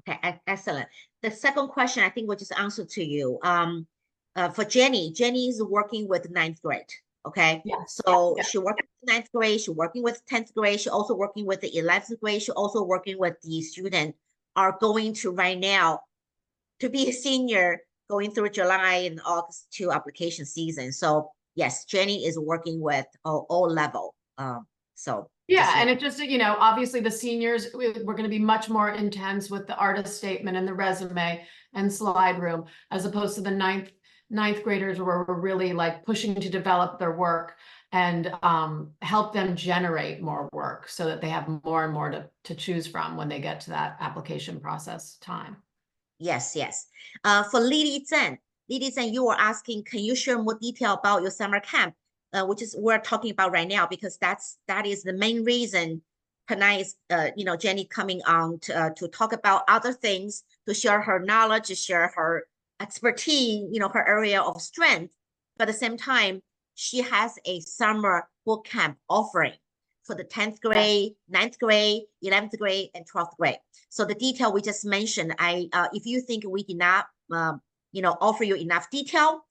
Okay, excellent. The second question, I think, will just answer to you. For Jenny is working with 9th grade. Okay. Yes. So she working with 9th grade. She's working with 10th grade. She's also working with the 11th grade. She's also working with the student are going to right now to be a senior, going through July and August to application season. So yes, Jenny is working with all level. So yeah, and it just, you know, obviously the seniors, we're going to be much more intense with the artist statement and the resume and slide room, as opposed to the ninth graders, where we're really like pushing to develop their work and help them generate more work, so that they have more and more to choose from when they get to that application process time. Yes. For Lily Zhen, you were asking, can you share more detail about your summer camp? which is we're talking about right now, because that is the main reason tonight is, Jenny coming on to talk about other things, to share her knowledge, to share her expertise, her area of strength. But at the same time, she has a summer boot camp offering for the 10th grade, 9th grade, 11th grade, and 12th grade. So the detail we just mentioned, if you think we did not, offer you enough detail,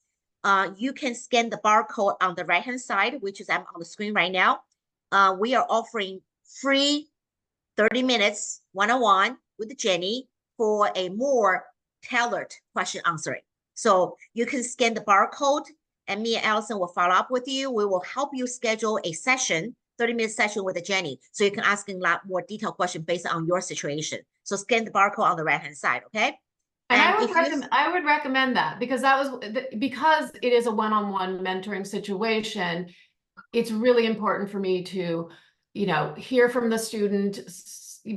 you can scan the barcode on the right-hand side, which is on the screen right now. We are offering free 30 minutes one-on-one with Jenny for a more tailored question answering. So you can scan the barcode, and me and Allison will follow up with you. We will help you schedule a session, 30-minute session with Jenny, so you can ask a lot more detailed questions based on your situation. So scan the barcode on the right-hand side, okay? And I would recommend that, because because it is a one-on-one mentoring situation. It's really important for me to, hear from the student,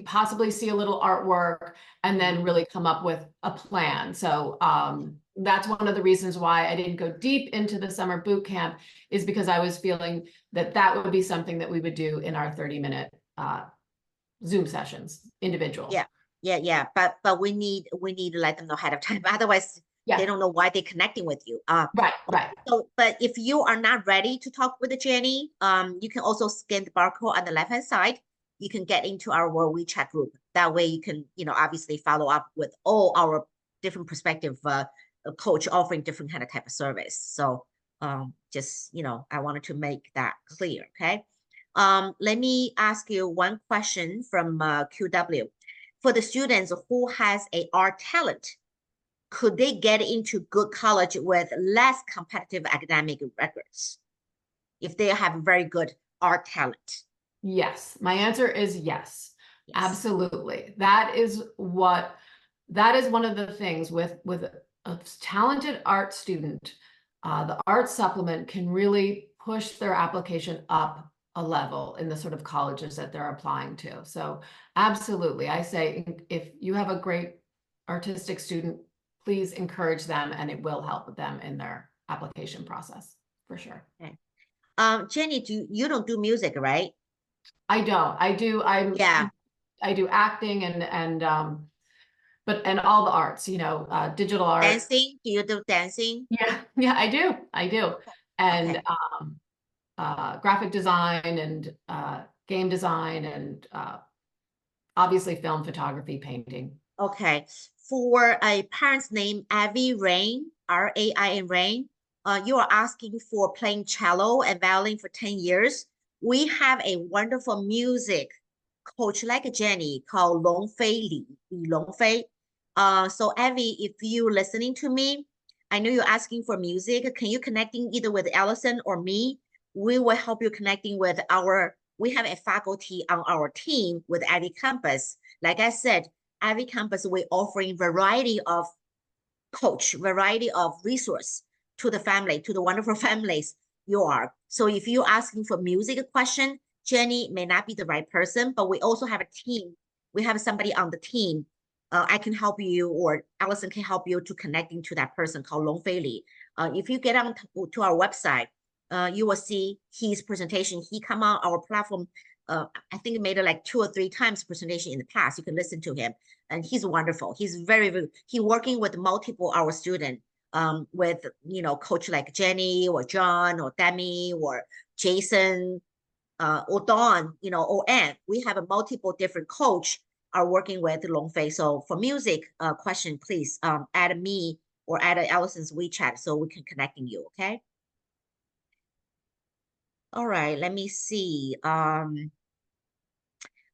possibly see a little artwork, and then really come up with a plan. So that's one of the reasons why I didn't go deep into the summer boot camp, is because I was feeling that would be something that we would do in our 30-minute Zoom sessions, individual. Yeah. But we need to let them know ahead of time. Otherwise, they don't know why they're connecting with you. Right. So, but if you are not ready to talk with Jenny, you can also scan the barcode on the left-hand side. You can get into our WeChat group. That way you can, obviously follow up with all our different perspective coach offering different kind of type of service. So just, I wanted to make that clear, okay? Let me ask you one question from QW. For the students who has a art talent, could they get into good college with less competitive academic records if they have very good art talent? Yes, my answer is yes. Absolutely. That is one of the things with a talented art student. The art supplement can really push their application up a level in the sort of colleges that they're applying to. So absolutely, I say if you have a great artistic student, please encourage them, and it will help them in their application process for sure. Okay. Jenny, you don't do music, right? I don't. I do. I do acting and all the arts, digital art. Dancing? Do you do dancing? Yeah, I do. And graphic design and game design and obviously film, photography, painting. Okay. For a parent's name, Rain, R-A-I-N, Rain, you are asking for playing cello and violin for 10 years. We have a wonderful music coach like Jenny called Li Longfei. So Abby, if you're listening to me, I know you're asking for music. Can you connecting either with Allison or me? We will help you connecting with we have a faculty on our team with IvyCompass. Like I said, IvyCompass, we're offering variety of resource to the family, to the wonderful families you are. So if you're asking for music question, Jenny may not be the right person, but we also have a team. We have somebody on the team. I can help you, or Allison can help you to connecting to that person called Longfei Li. If you get on to our website, you will see his presentation. He come on our platform. I think he made it like 2 or 3 times presentation in the past. You can listen to him, and he's wonderful. He's he working with multiple our student, with coach like Jenny or John or Demi or Jason, or Dawn, or Ann. We have a multiple different coach are working with Longfei. So for music question, please add me or add Allison's WeChat so we can connecting you. Okay. All right, let me see.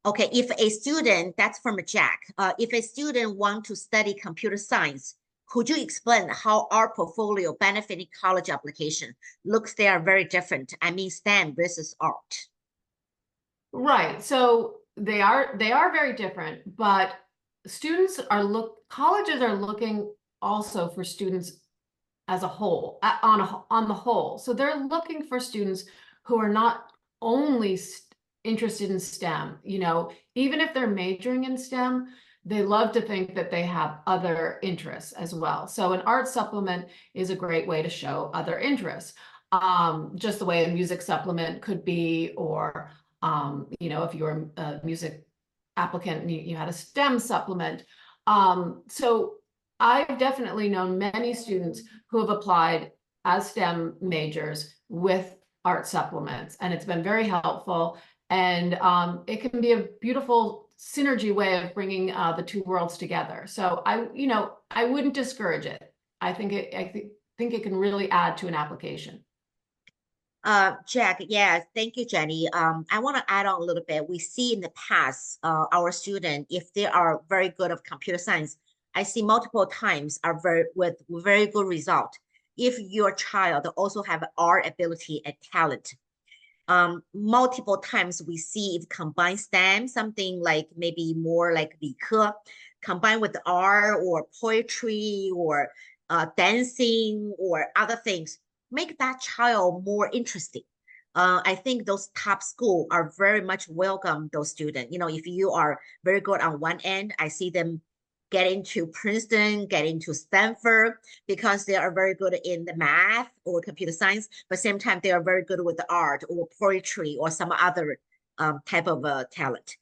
Okay, if a student, that's from Jack, if a student want to study computer science, could you explain how our portfolio benefiting college application looks? They are very different. I mean, STEM versus art. Right, so they are very different, but colleges are looking also for students as a whole, on the whole. So they're looking for students who are not only interested in STEM, even if they're majoring in STEM, they love to think that they have other interests as well. So an art supplement is a great way to show other interests. just the way a music supplement could be, or, you know, if you're a music applicant and you had a STEM supplement. So I've definitely known many students who have applied as STEM majors with art supplements, and it's been very helpful. And it can be a beautiful synergy way of bringing the two worlds together. So I wouldn't discourage it. I think it can really add to an application. Jack, yeah, thank you, Jenny. I want to add on a little bit. We see in the past, our students, if they are very good at computer science, I see multiple times are with very good result. If your child also have art ability and talent, multiple times we see if combine STEM, something like maybe more like 理科, combined with art or poetry or dancing or other things, make that child more interesting. I think those top schools are very much welcome those students. You know, if you are very good on one end, I see them get into Princeton, get into Stanford, because they are very good in the math or computer science, but same time they are very good with the art or poetry or some other type of talent.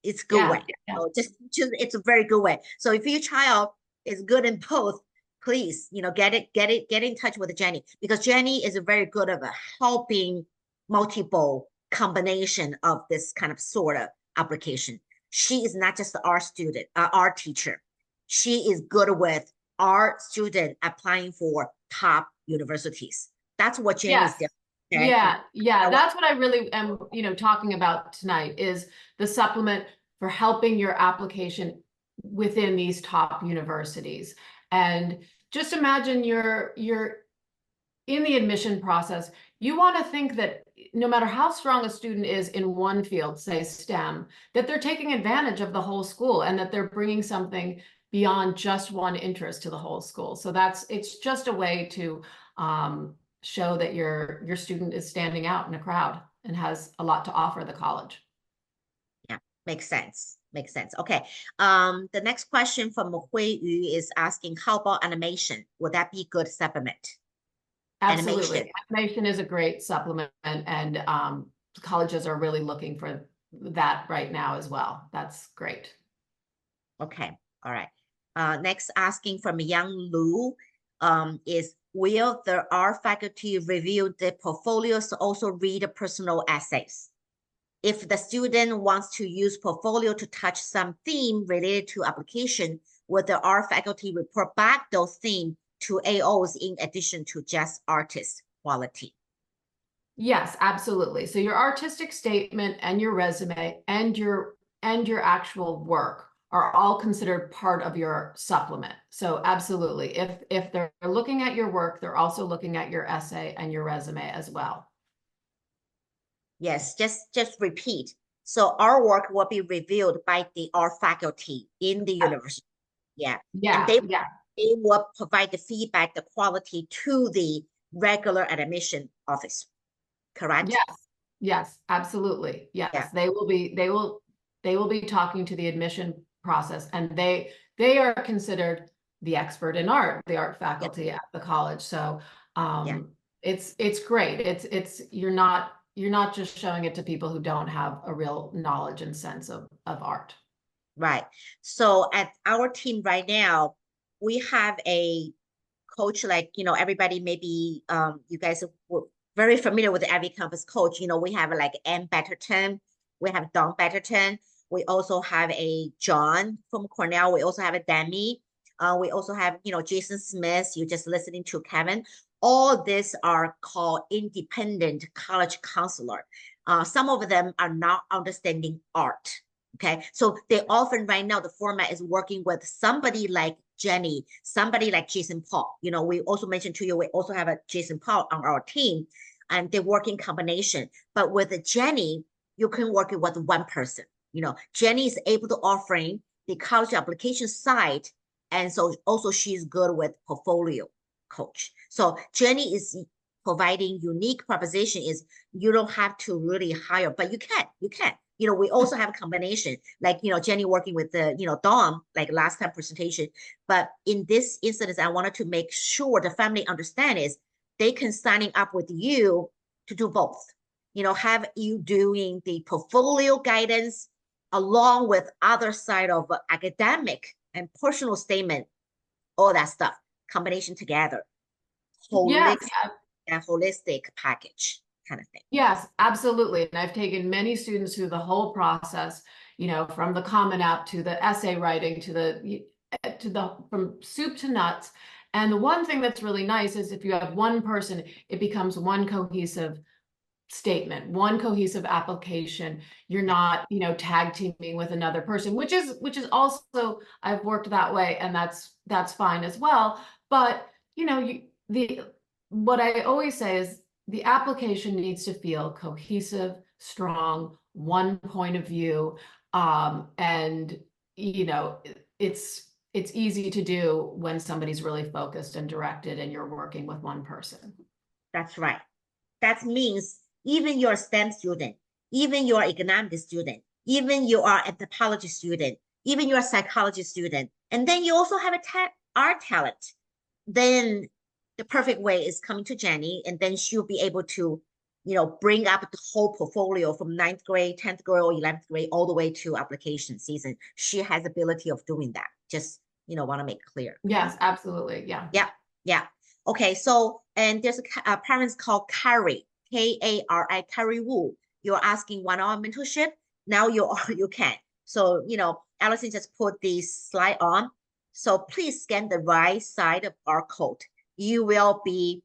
It's a good way. Yeah. So just it's a very good way. So if your child is good in both, please, you know, get in touch with Jenny, because Jenny is very good at helping multiple combination of this kind of sort of application. She is not just an art student, art teacher. She is good with art student applying for top universities. That's what Jenny is doing. Okay? Yeah. That's what I really am, you know, talking about tonight, is the supplement for helping your application within these top universities. And just imagine you're in the admission process. You want to think that no matter how strong a student is in one field, say STEM, that they're taking advantage of the whole school and that they're bringing something beyond just one interest to the whole school. So it's just a way to show that your student is standing out in a crowd and has a lot to offer the college. Yeah, makes sense. Makes sense. Okay. The next question from Hui Yu is asking, how about animation? Would that be good supplement? Absolutely. Animation is a great supplement, and colleges are really looking for that right now as well. That's great. Okay. All right. Next, asking from Yang Lu is, will our faculty review the portfolios, also read personal essays? If the student wants to use portfolio to touch some theme related to application, would our faculty report back those themes to AOs in addition to just artist quality? Yes, absolutely. So your artistic statement and your resume and your actual work are all considered part of your supplement. So absolutely, if they're looking at your work, they're also looking at your essay and your resume as well. Yes, just repeat. So our work will be reviewed by our faculty in the university. Yeah. And they will provide the feedback, the quality to the regular admission office. Correct? Yes, absolutely. Yes. Yeah. They will be talking to the admission process, and they are considered the expert in art, the art faculty at the college. So it's great. It's you're not just showing it to people who don't have a real knowledge and sense of art. Right. So at our team right now, we have a coach, like, you know, everybody, maybe you guys are very familiar with the IvyCompass coach. You know, we have like Ann Betterton, we have Dawn Betterton, we also have a John from Cornell, we also have a Demi, we also have, you know, Jason Smith, you're just listening to Kevin. All these are called independent college counselor. Some of them are not understanding art. Okay, so they often right now the format is working with somebody like Jenny, somebody like Jason Paul. You know, we also mentioned to you, we also have a Jason Paul on our team, and they work in combination. But with Jenny, you can work with one person. You know, Jenny is able to offering the college application side, and so also she's good with portfolio coach. So Jenny is providing unique proposition is you don't have to really hire, but you can. You know, we also have a combination, like, you know, Jenny working with the, you know, Dom, like last time presentation. But in this instance, I wanted to make sure the family understand is they can signing up with you to do both. Have you doing the portfolio guidance along with other side of academic and personal statement, all that stuff, combination together, Yes. holistic package kind of thing. Yes, absolutely. And I've taken many students through the whole process, from the Common App to the essay writing from soup to nuts. And the one thing that's really nice is if you have one person, it becomes one cohesive statement, one cohesive application. You're not, tag teaming with another person, which is also, I've worked that way, and that's fine as well. But what I always say is the application needs to feel cohesive, strong, one point of view, and it's easy to do when somebody's really focused and directed, and you're working with one person. That's right. That means even you're a STEM student, even you're an economics student, even you are an anthropology student, even you're a psychology student, and then you also have a art talent, then the perfect way is coming to Jenny, and then she'll be able to, bring up the whole portfolio from 9th grade, 10th grade, or 11th grade, all the way to application season. She has the ability of doing that. Just, want to make it clear. Yes, absolutely. Yeah. Yeah. Yeah. Okay. So, and there's a parents called Carrie, Kari, Carrie Wu. You're asking one-on-one mentorship. Now you can. So, Allison just put this slide on. So please scan the right side of our code. You will be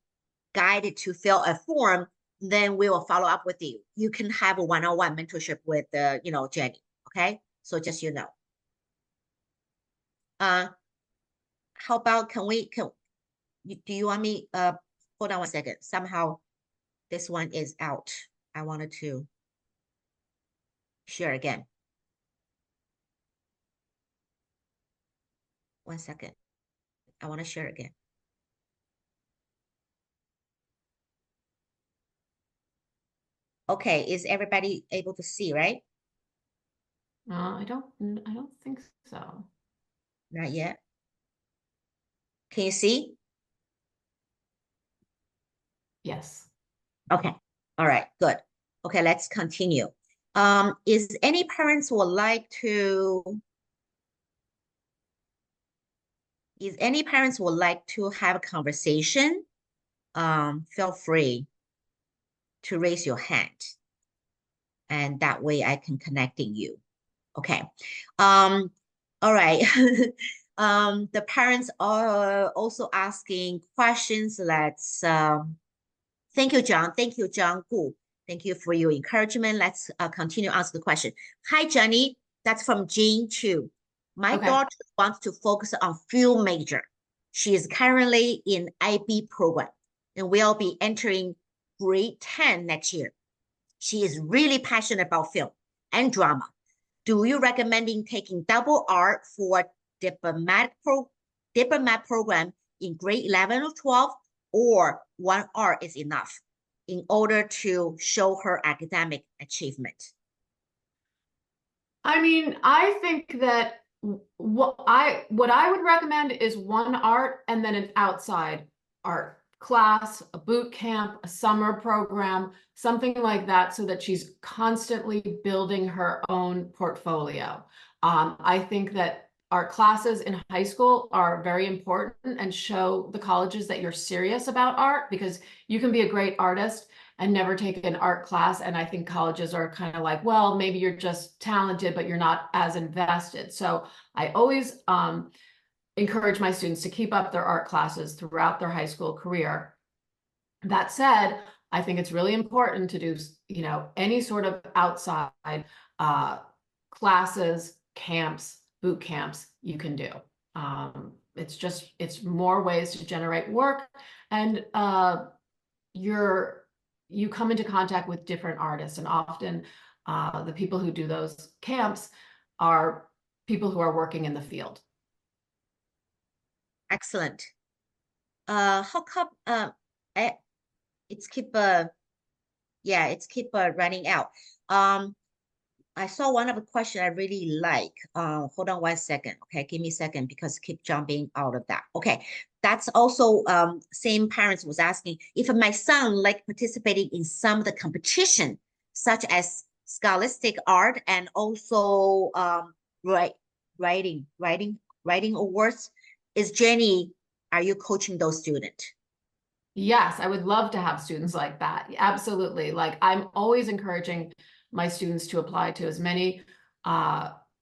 guided to fill a form. Then we will follow up with you. You can have a one-on-one mentorship with, Jenny. Okay. So just, how about, do you want me, hold on 1 second. Somehow this one is out. I wanted to share again. 1 second. I want to share again. Okay, is everybody able to see, right? I don't think so. Not yet. Can you see? Yes. Okay. All right, good. Okay, let's continue. Is any parents would like to have a conversation? Feel free to raise your hand, and that way I can connecting you. Okay. All right. The parents are also asking questions. Let's thank you, John. Thank you, John Gu. Thank you for your encouragement. Let's continue ask the question. Hi, Jenny. That's from Jean Chu. My daughter wants to focus on film major. She is currently in IB program and will be entering grade 10 next year. She is really passionate about film and drama. Do you recommending taking double art for diplomat program in grade 11 or 12, or one art is enough in order to show her academic achievement? I mean, I think that what I would recommend is one art and then an outside art class, a boot camp, a summer program, something like that, so that she's constantly building her own portfolio. I think that art classes in high school are very important and show the colleges that you're serious about art, because you can be a great artist and never take an art class. And I think colleges are kind of like, well, maybe you're just talented, but you're not as invested. So I always encourage my students to keep up their art classes throughout their high school career. That said, I think it's really important to do, any sort of outside classes, camps, boot camps you can do. It's more ways to generate work, and you come into contact with different artists, and often the people who do those camps are people who are working in the field. Excellent. How come it's keep running out? I saw one of the question I really like. Hold on 1 second. Okay, give me a second because keep jumping out of that. Okay, that's also same parents was asking if my son like participating in some of the competition, such as scholastic art and also writing awards. Is Jenny, are you coaching those students? Yes, I would love to have students like that. Absolutely. Like I'm always encouraging my students to apply to as many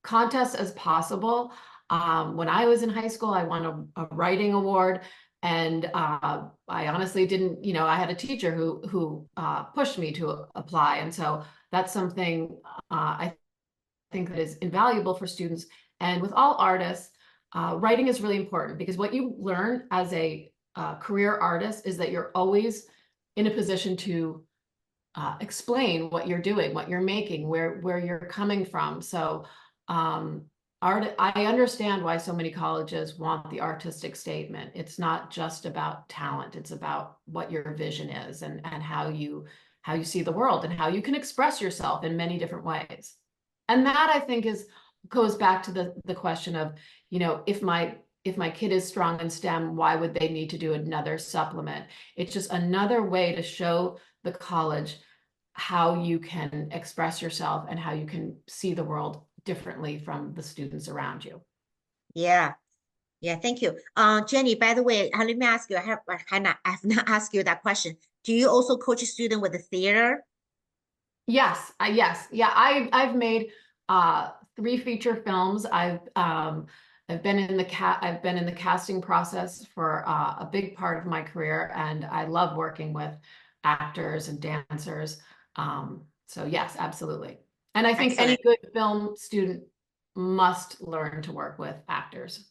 contests as possible. When I was in high school, I won a writing award, and I honestly didn't, I had a teacher who pushed me to apply, and so that's something I think that is invaluable for students. And with all artists, writing is really important because what you learn as a career artist is that you're always in a position to explain what you're doing, what you're making, where you're coming from. So I understand why so many colleges want the artistic statement. It's not just about talent. It's about what your vision is and how you see the world and how you can express yourself in many different ways. And that I think goes back to the question of, if my kid is strong in STEM, why would they need to do another supplement? It's just another way to show the college how you can express yourself and how you can see the world differently from the students around you. Yeah. Thank you. Jenny, by the way, let me ask you, I have not asked you that question. Do you also coach a student with the theater? Yes. Yeah. I've made 3 feature films. I've been in the casting process for a big part of my career, and I love working with actors and dancers. So yes, absolutely. And I think Excellent. any good film student must learn to work with actors.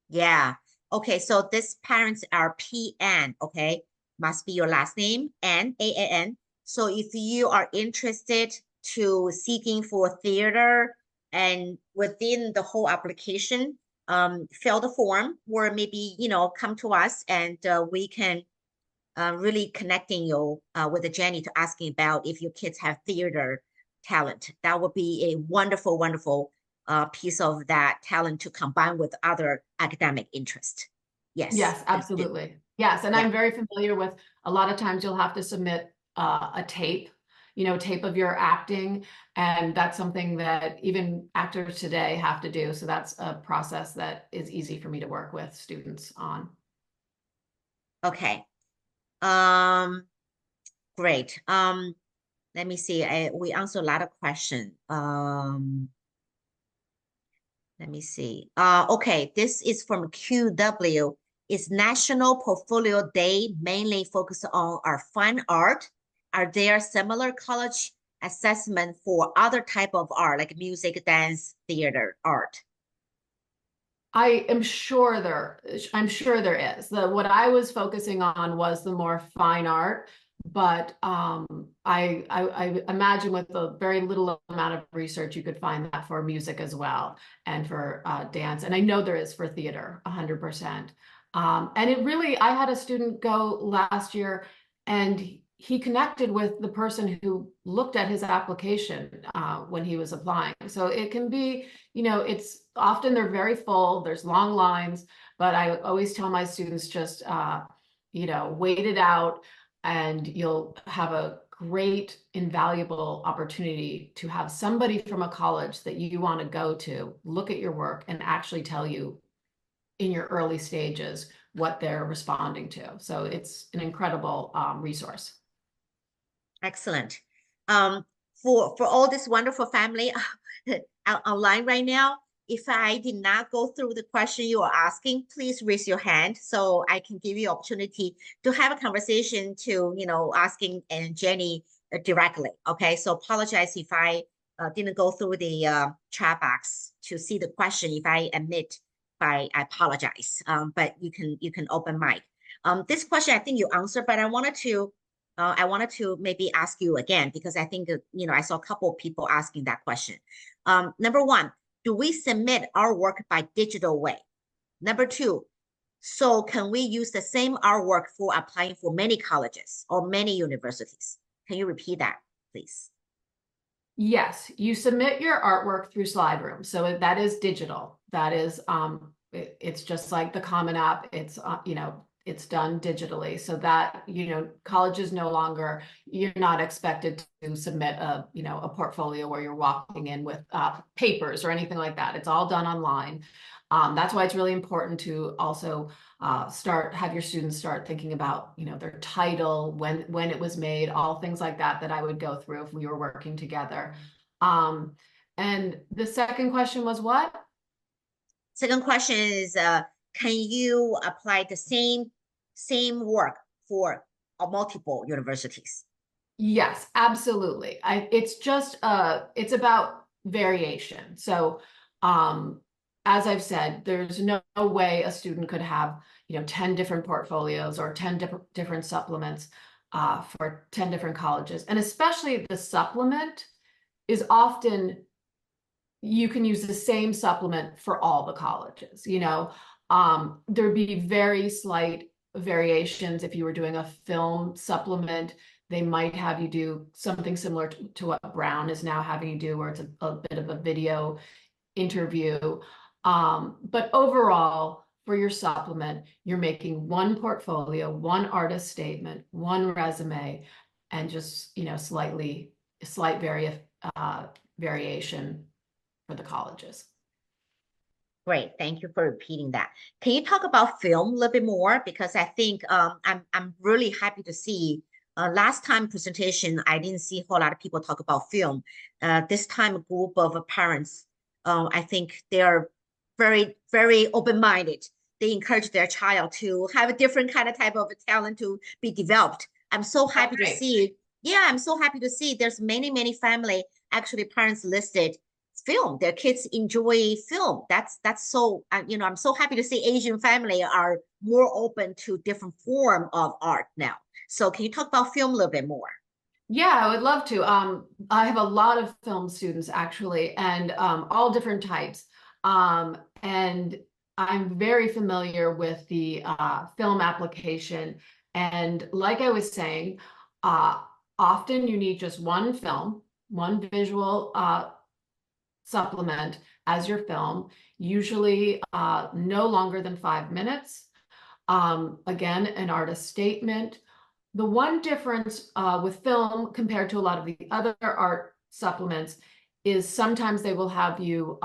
Yeah. Okay, so these parents are PN, okay? Must be your last name, N-A-N. So if you are interested to seeking for theater and within the whole application, fill the form or maybe, come to us and we can really connecting you with Jenny to asking about if your kids have theater talent. That would be a wonderful, wonderful piece of that talent to combine with other academic interest. Yes, absolutely. Yes, and I'm very familiar with a lot of times you'll have to submit a tape, tape of your acting, and that's something that even actors today have to do. So that's a process that is easy for me to work with students on. Okay. Great. Let me see. We answered a lot of questions. Let me see. Okay, this is from QW. Is National Portfolio Day mainly focused on our fine art? Are there similar college assessment for other type of art, like music, dance, theater, art? I'm sure there is. What I was focusing on was the more fine art, but I imagine with a very little amount of research, you could find that for music as well and for dance. And I know there is for theater, 100%. And it really, I had a student go last year and he connected with the person who looked at his application when he was applying. So it can be, it's often they're very full, there's long lines, but I always tell my students just, wait it out and you'll have a great, invaluable opportunity to have somebody from a college that you want to go to look at your work and actually tell you in your early stages what they're responding to. So it's an incredible resource. Excellent. For all this wonderful family online right now, if I did not go through the question you are asking, please raise your hand so I can give you opportunity to have a conversation to, asking and Jenny directly. Okay, so apologize if I didn't go through the chat box to see the question. If I admit, I apologize. But you can open mic. This question I think you answered, but I wanted to maybe ask you again because I think I saw a couple of people asking that question. Number 1, do we submit our work by digital way? Number 2, so can we use the same artwork for applying for many colleges or many universities? Can you repeat that, please? Yes, you submit your artwork through Slide Room. So that is digital. That is, it's just like the Common App. It's, it's done digitally, so that, colleges no longer, you're not expected to submit a portfolio where you're walking in with papers or anything like that. It's all done online. That's why it's really important to also have your students start thinking about, their title, when it was made, all things like that, that I would go through if we were working together. And the second question was what? Second question is, can you apply the same work for multiple universities? Yes, absolutely. It's just it's about variation. So as I've said, there's no way a student could have 10 different portfolios or 10 different supplements for 10 different colleges. And especially the supplement is often, you can use the same supplement for all the colleges. There'd be very slight variations. If you were doing a film supplement, they might have you do something similar to what Brown is now having you do, where it's a bit of a video interview. But overall, for your supplement, you're making one portfolio, one artist statement, one resume, and just slight variation for the colleges. Great, thank you for repeating that. Can you talk about film a little bit more? Because I think I'm really happy to see. Last time presentation, I didn't see a whole lot of people talk about film. This time, a group of parents, I think they are very, very open-minded. They encourage their child to have a different kind of type of talent to be developed. I'm so happy to see. Yeah, I'm so happy to see there's many family, actually parents listed film. Their kids enjoy film. That's so, I'm so happy to see Asian family are more open to different form of art now. So can you talk about film a little bit more? Yeah, I would love to. I have a lot of film students actually, and all different types. And I'm very familiar with the film application. And like I was saying, often you need just one film, one visual supplement as your film, usually no longer than 5 minutes. Again, an artist statement. The one difference with film compared to a lot of the other art supplements is sometimes they will have you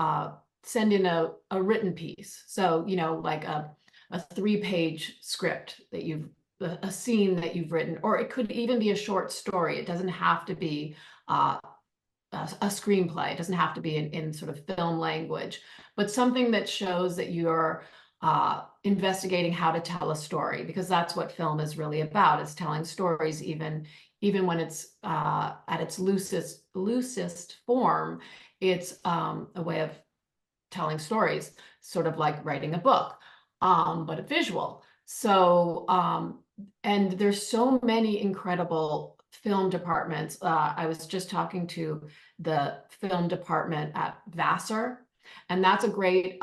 send in a written piece. So, like a 3-page script that a scene that you've written, or it could even be a short story. It doesn't have to be a screenplay. It doesn't have to be in sort of film language, but something that shows that you're investigating how to tell a story, because that's what film is really about, is telling stories, even when it's at its loosest form. It's a way of telling stories, sort of like writing a book, but a visual. So, and there's so many incredible film departments. I was just talking to the film department at Vassar, and that's a great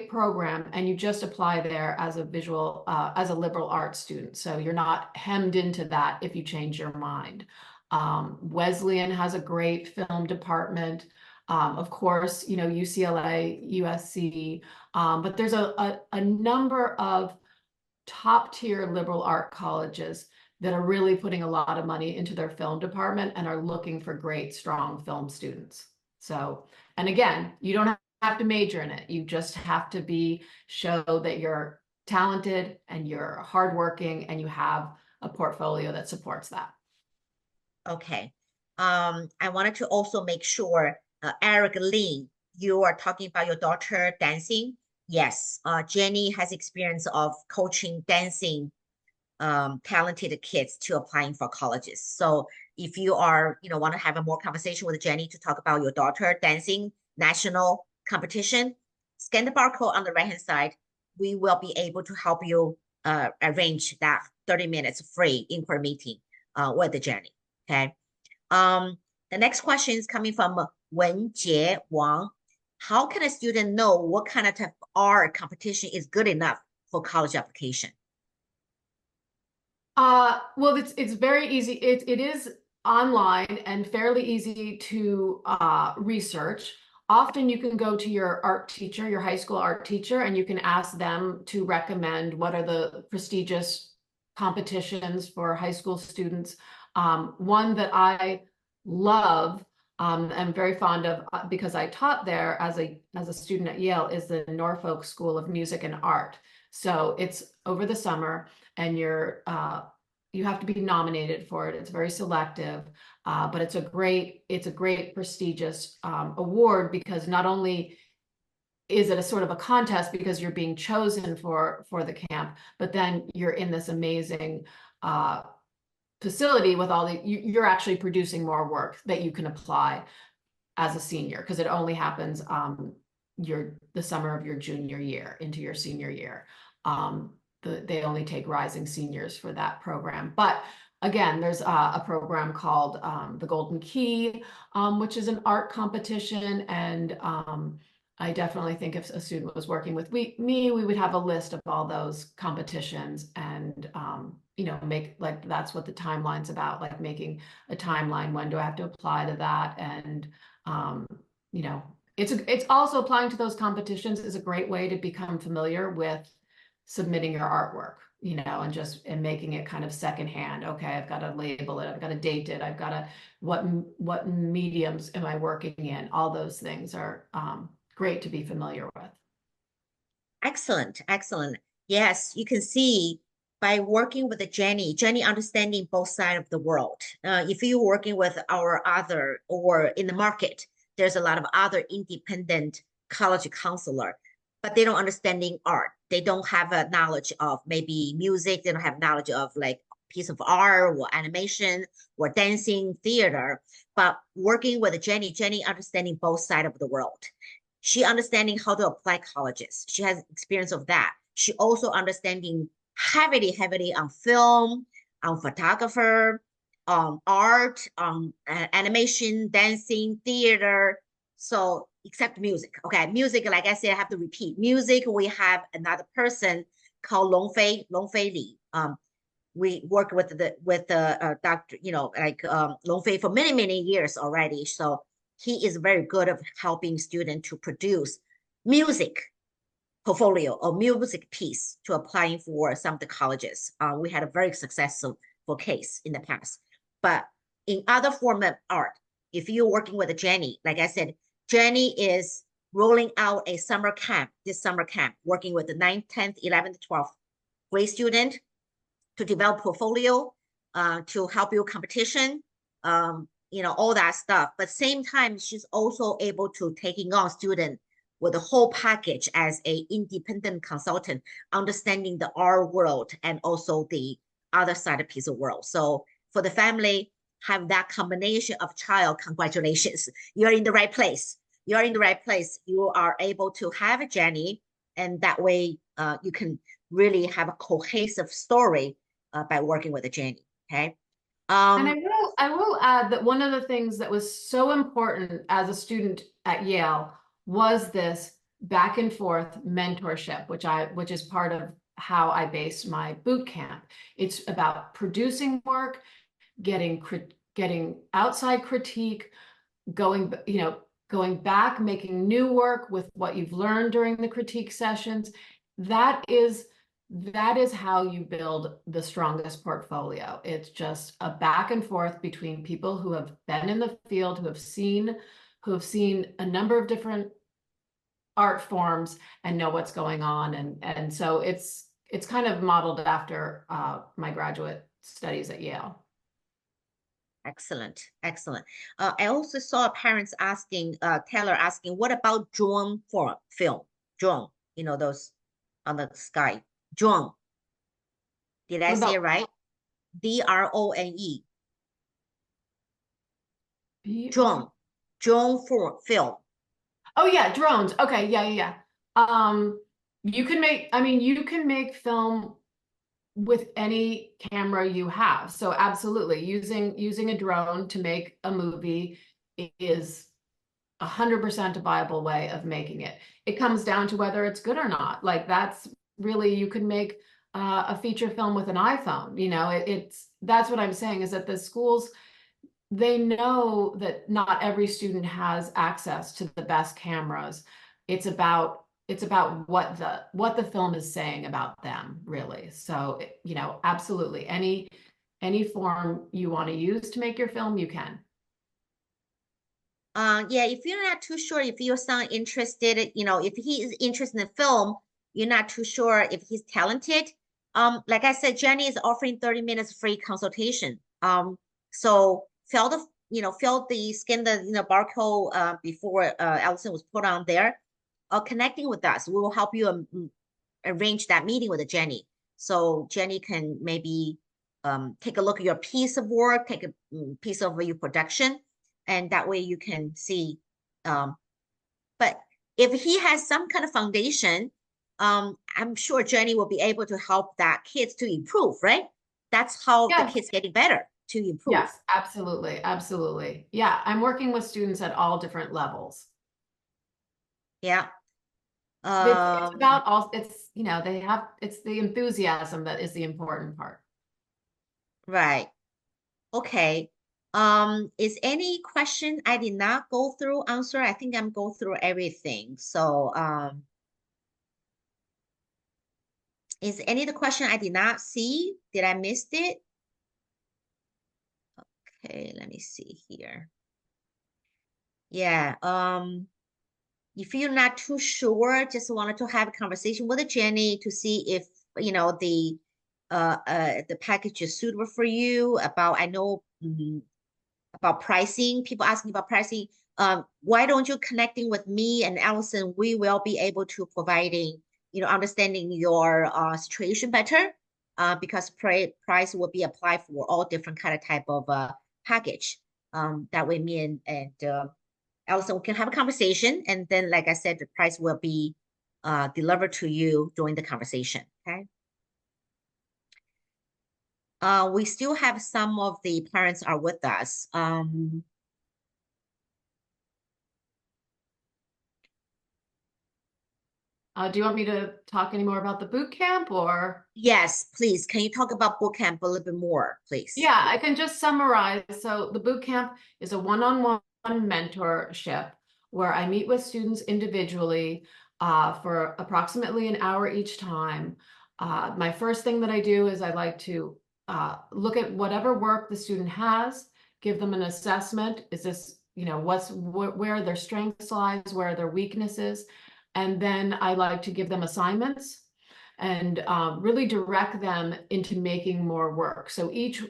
program. And you just apply there as as a liberal arts student. So you're not hemmed into that if you change your mind. Wesleyan has a great film department. Of course, UCLA, USC, but there's a number of top tier liberal art colleges that are really putting a lot of money into their film department and are looking for great, strong film students. So, and again, you don't have to major in it. You just have to show that you're talented and you're hardworking and you have a portfolio that supports that. Okay. I wanted to also make sure, Eric Lin, you are talking about your daughter dancing. Yes, Jenny has experience of coaching dancing talented kids to applying for colleges. So if you are, want to have a more conversation with Jenny to talk about your daughter dancing national competition, scan the barcode on the right-hand side. We will be able to help you arrange that 30 minutes free inquiry meeting with Jenny. Okay. The next question is coming from Wenjie Wang. How can a student know what kind of art competition is good enough for college application? Well, it's very easy. It is online and fairly easy to research. Often you can go to your art teacher, your high school art teacher, and you can ask them to recommend what are the prestigious competitions for high school students. One that I love, I'm very fond of because I taught there as a student at Yale, is the Norfolk School of Music and Art. So it's over the summer, and you have to be nominated for it. It's very selective, but it's a great prestigious award, because not only is it a sort of a contest because you're being chosen for the camp, but then you're in this amazing facility with you're actually producing more work that you can apply as a senior, because it only happens the summer of your junior year into your senior year. They only take rising seniors for that program. But again, there's a program called the Golden Key, which is an art competition. And I definitely think if a student was working with me, we would have a list of all those competitions, and make, like, that's what the timeline's about, like making a timeline. When do I have to apply to that? And it's also applying to those competitions is a great way to become familiar with submitting your artwork, and making it kind of secondhand. Okay, I've got to label it, I've got to date it, I've got to, what mediums am I working in? All those things are great to be familiar with. Excellent, excellent. Yes, you can see by working with Jenny understanding both sides of the world. If you're working with our other, or in the market, there's a lot of other independent college counselor, but they don't understanding art. They don't have a knowledge of maybe music. They don't have knowledge of like piece of art or animation or dancing, theater. But working with Jenny understanding both sides of the world. She understanding how to apply colleges. She has experience of that. She also understanding heavily on film, on photographer, on art, on animation, dancing, theater. So except music. Okay, music, like I said, I have to repeat. Music, we have another person called Long Fei Li. We work with the doctor, Long Fei for many years already. So he is very good at helping students to produce music portfolio or music piece to applying for some of the colleges. We had a very successful case in the past. But in other form of art, if you're working with Jenny, like I said, Jenny is rolling out a summer camp, working with the 9th, 10th, 11th, 12th grade student to develop portfolio, to help you competition, all that stuff. But same time, she's also able to taking on student with the whole package as a independent consultant, understanding the art world and also the other side of piece of world. So for the family, have that combination of child, congratulations. You're in the right place. You are able to have a Jenny, and that way you can really have a cohesive story by working with a Jenny. Okay. And I will add that one of the things that was so important as a student at Yale was this back and forth mentorship, which is part of how I based my boot camp. It's about producing work, getting outside critique, going back, making new work with what you've learned during the critique sessions. That is how you build the strongest portfolio. It's just a back and forth between people who have been in the field, who have seen a number of different art forms and know what's going on. And so it's kind of modeled after my graduate studies at Yale. Excellent. I also saw parents asking, Taylor asking, what about drone film? Drone, those on the sky. Drone. Did I say it right? DRONE. Drone for film. Oh yeah, drones. Okay, yeah. You can make film with any camera you have. So absolutely, using a drone to make a movie is 100% a viable way of making it. It comes down to whether it's good or not. Like that's really, you can make a feature film with an iPhone. That's what I'm saying, is that the schools they know that not every student has access to the best cameras. It's about what the film is saying about them, really. So, you know, absolutely, any form you want to use to make your film, you can. Yeah, if you're not too sure if your son interested, you know, if he is interested in film, you're not too sure if he's talented. Like I said, Jenny is offering 30 minutes free consultation. So scan the barcode before Allison was put on there. Connecting with us, we will help you arrange that meeting with Jenny. So Jenny can maybe take a look at your piece of work, take a piece of your production, and that way you can see. But if he has some kind of foundation, I'm sure Jenny will be able to help that kids to improve, right? That's how the kids getting better to improve. Yes, absolutely. Absolutely. Yeah, I'm working with students at all different levels. Yeah. It's about all, it's, you know, it's the enthusiasm that is the important part. Right. Okay. Is any question I did not go through answer? I think I'm go through everything. So, is any of the question I did not see? Did I miss it? Okay, let me see here. Yeah, if you're not too sure, just wanted to have a conversation with Jenny to see if, you know, the package is suitable for you. I know about pricing, people asking about pricing. Why don't you connecting with me and Allison? We will be able to providing, you know, understanding your situation better, because price will be applied for all different kind of type of package. That way me and Allison can have a conversation, and then, like I said, the price will be delivered to you during the conversation. Okay. We still have some of the parents are with us. Do you want me to talk any more about the boot camp or? Yes, please. Can you talk about boot camp a little bit more, please? Yeah, I can just summarize. So the boot camp is a one-on-one mentorship where I meet with students individually for approximately an hour each time. My first thing that I do is I like to look at whatever work the student has, give them an assessment. Is this, you know, where their strengths lies, where are their weaknesses? And then I like to give them assignments and really direct them into making more work. So each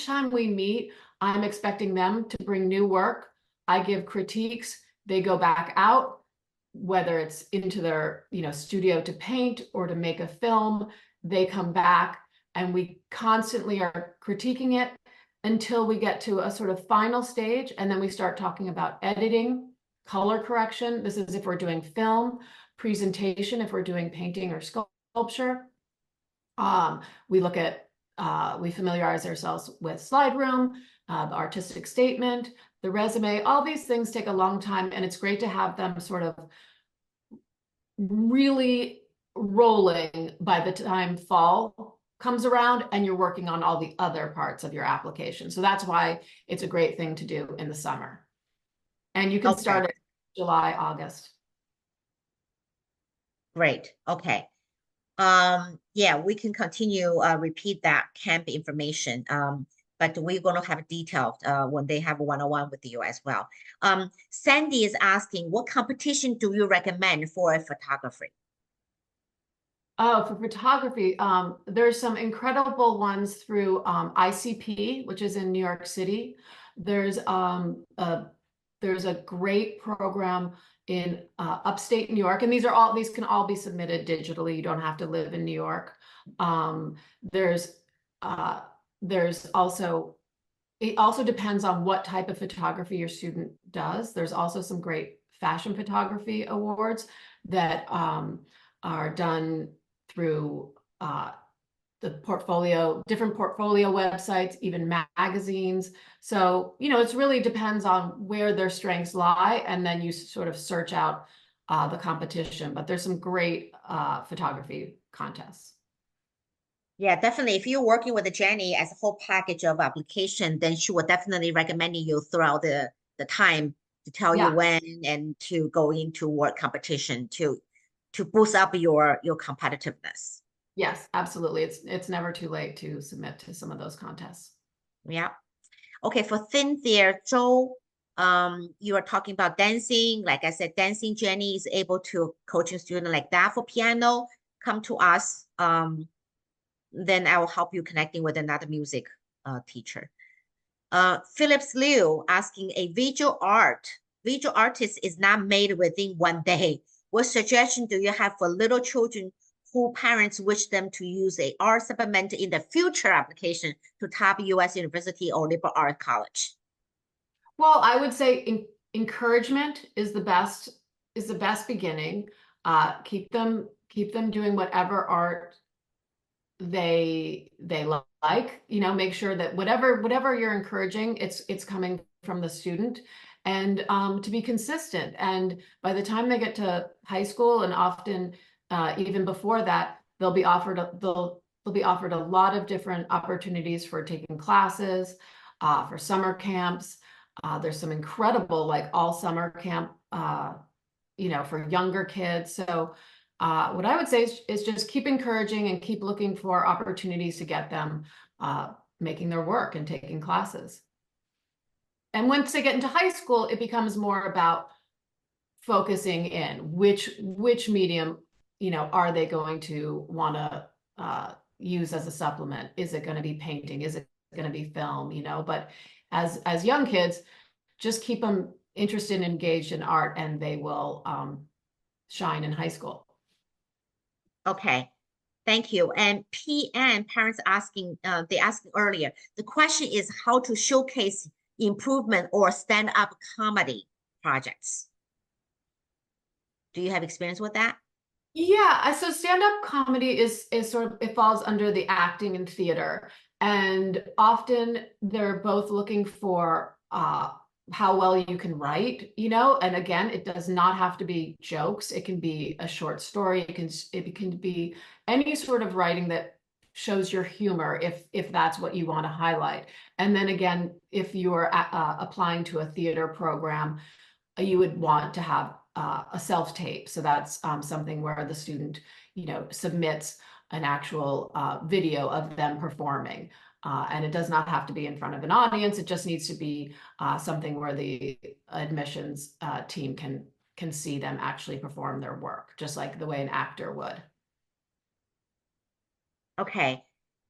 time we meet, I'm expecting them to bring new work. I give critiques. They go back out, whether it's into their, you know, studio to paint or to make a film. They come back and we constantly are critiquing it until we get to a sort of final stage. And then we start talking about editing, color correction. This is if we're doing film, presentation, if we're doing painting or sculpture. We look at, we familiarize ourselves with slide room, the artistic statement, the resume. All these things take a long time, and it's great to have them sort of really rolling by the time fall comes around and you're working on all the other parts of your application. So that's why it's a great thing to do in the summer. And you can start it July, August. Great. Okay. Yeah, we can continue repeat that camp information. But we're going to have detailed when they have a one-on-one with you as well. Sandy is asking, what competition do you recommend for photography? Oh, for photography, there's some incredible ones through ICP, which is in New York City. There's a great program in upstate New York, and these can all be submitted digitally. You don't have to live in New York. There's also, it also depends on what type of photography your student does. There's also some great fashion photography awards that are done through the different portfolio websites, even magazines. So, you know, it really depends on where their strengths lie, and then you sort of search out the competition. But there's some great photography contests. Yeah, definitely. If you're working with Jenny as a whole package of application, then she will definitely recommend you throughout the time to tell you Yeah. when and to go into work competition to boost up your competitiveness. Yes, absolutely. It's never too late to submit to some of those contests. Yeah. Okay, for Cynthia, Joe, you are talking about dancing. Like I said, dancing, Jenny is able to coaching student like that. For piano, come to us. Then I will help you connecting with another music teacher. Phillips Liu asking a visual artist is not made within one day. What suggestion do you have for little children who parents wish them to use a art supplement in the future application to top US university or liberal arts college? Well, I would say encouragement is the best beginning. Keep them doing whatever art they like, make sure that whatever you're encouraging, it's coming from the student, and to be consistent. And by the time they get to high school, and often even before that, they'll be offered a lot of different opportunities for taking classes, for summer camps. There's some incredible, like, all summer camp, for younger kids. So what I would say is just keep encouraging and keep looking for opportunities to get them making their work and taking classes. And once they get into high school, it becomes more about focusing in which medium, are they going to want to use as a supplement? Is it going to be painting? Is it going to be film? But as young kids, just keep them interested and engaged in art, and they will shine in high school. Okay, thank you. And PN, parents asking, they asked earlier, the question is how to showcase improvement or stand-up comedy projects. Do you have experience with that? Yeah, so stand-up comedy is sort of, it falls under the acting and theater. And often they're both looking for how well you can write, and again, it does not have to be jokes. It can be a short story. It can be any sort of writing that shows your humor, if that's what you want to highlight. And then again, if you're applying to a theater program, you would want to have a self-tape. So that's something where the student, submits an actual video of them performing. And it does not have to be in front of an audience. It just needs to be something where the admissions team can see them actually perform their work, just like the way an actor would. Okay.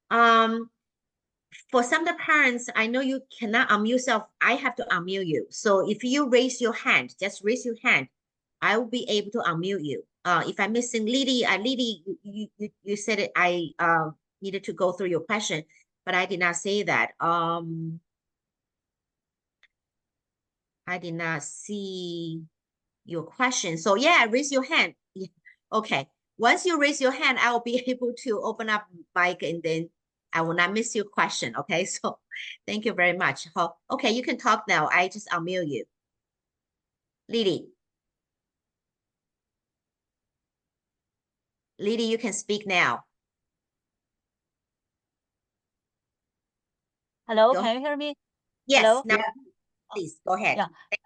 For some of the parents, I know you cannot unmute yourself. I have to unmute you. So if you raise your hand, just raise your hand. I will be able to unmute you. If I'm missing Lily, Lily, you said it. I needed to go through your question, but I did not say that. I did not see your question. So yeah, raise your hand. Yeah. Okay. Once you raise your hand, I will be able to open up mic, and then I will not miss your question. Okay. So thank you very much. Okay, you can talk now. I just unmute you. Lily. Lily, you can speak now. Hello, Go can you hear me? Yes, Hello? now Yeah. please go ahead.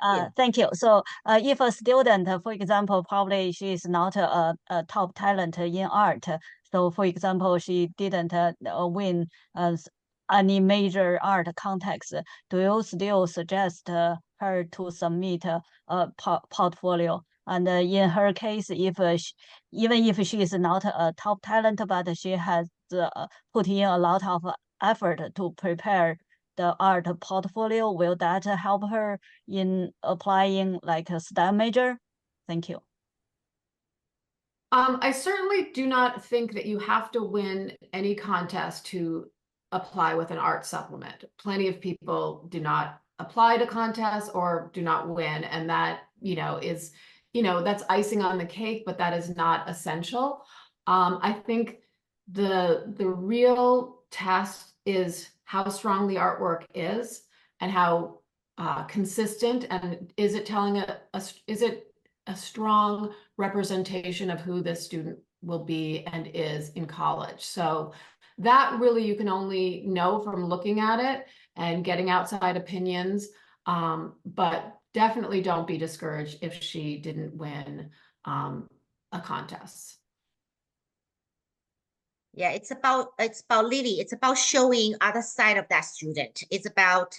Yeah. Thank you. So if a student, for example, probably she is not a top talent in art. So for example, she didn't win any major art contest. Do you still suggest her to submit a portfolio? And in her case, even if she is not a top talent, but she has put in a lot of effort to prepare the art portfolio, will that help her in applying like a STEM major? Thank you. I certainly do not think that you have to win any contest to apply with an art supplement. Plenty of people do not apply to contests or do not win, and that is that's icing on the cake, but that is not essential. I think the real test is how strong the artwork is, and how consistent, and is it telling is it a strong representation of who this student will be and is in college. So that really you can only know from looking at it and getting outside opinions. But definitely don't be discouraged if she didn't win a contest. Yeah, it's about Lily. It's about showing other side of that student. It's about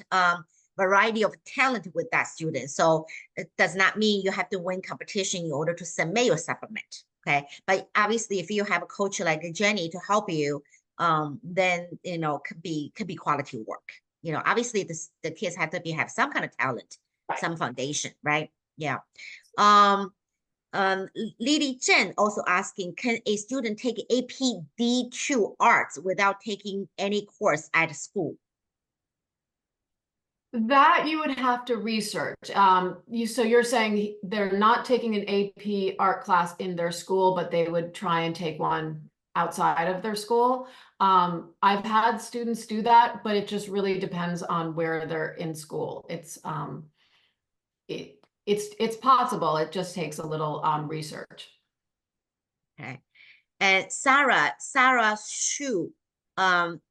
variety of talent with that student. So it does not mean you have to win competition in order to submit your supplement. Okay, but obviously, if you have a coach like Jenny to help you, then could be quality work. Obviously the kids have to have some kind of talent, right. Some foundation, right? Yeah. Lily Chen also asking, can a student take AP D2 arts without taking any course at school? That you would have to research. So you're saying they're not taking an AP art class in their school, but they would try and take one outside of their school. I've had students do that, but it just really depends on where they're in school. It's possible. It just takes a little research. Okay. And Sarah Shu,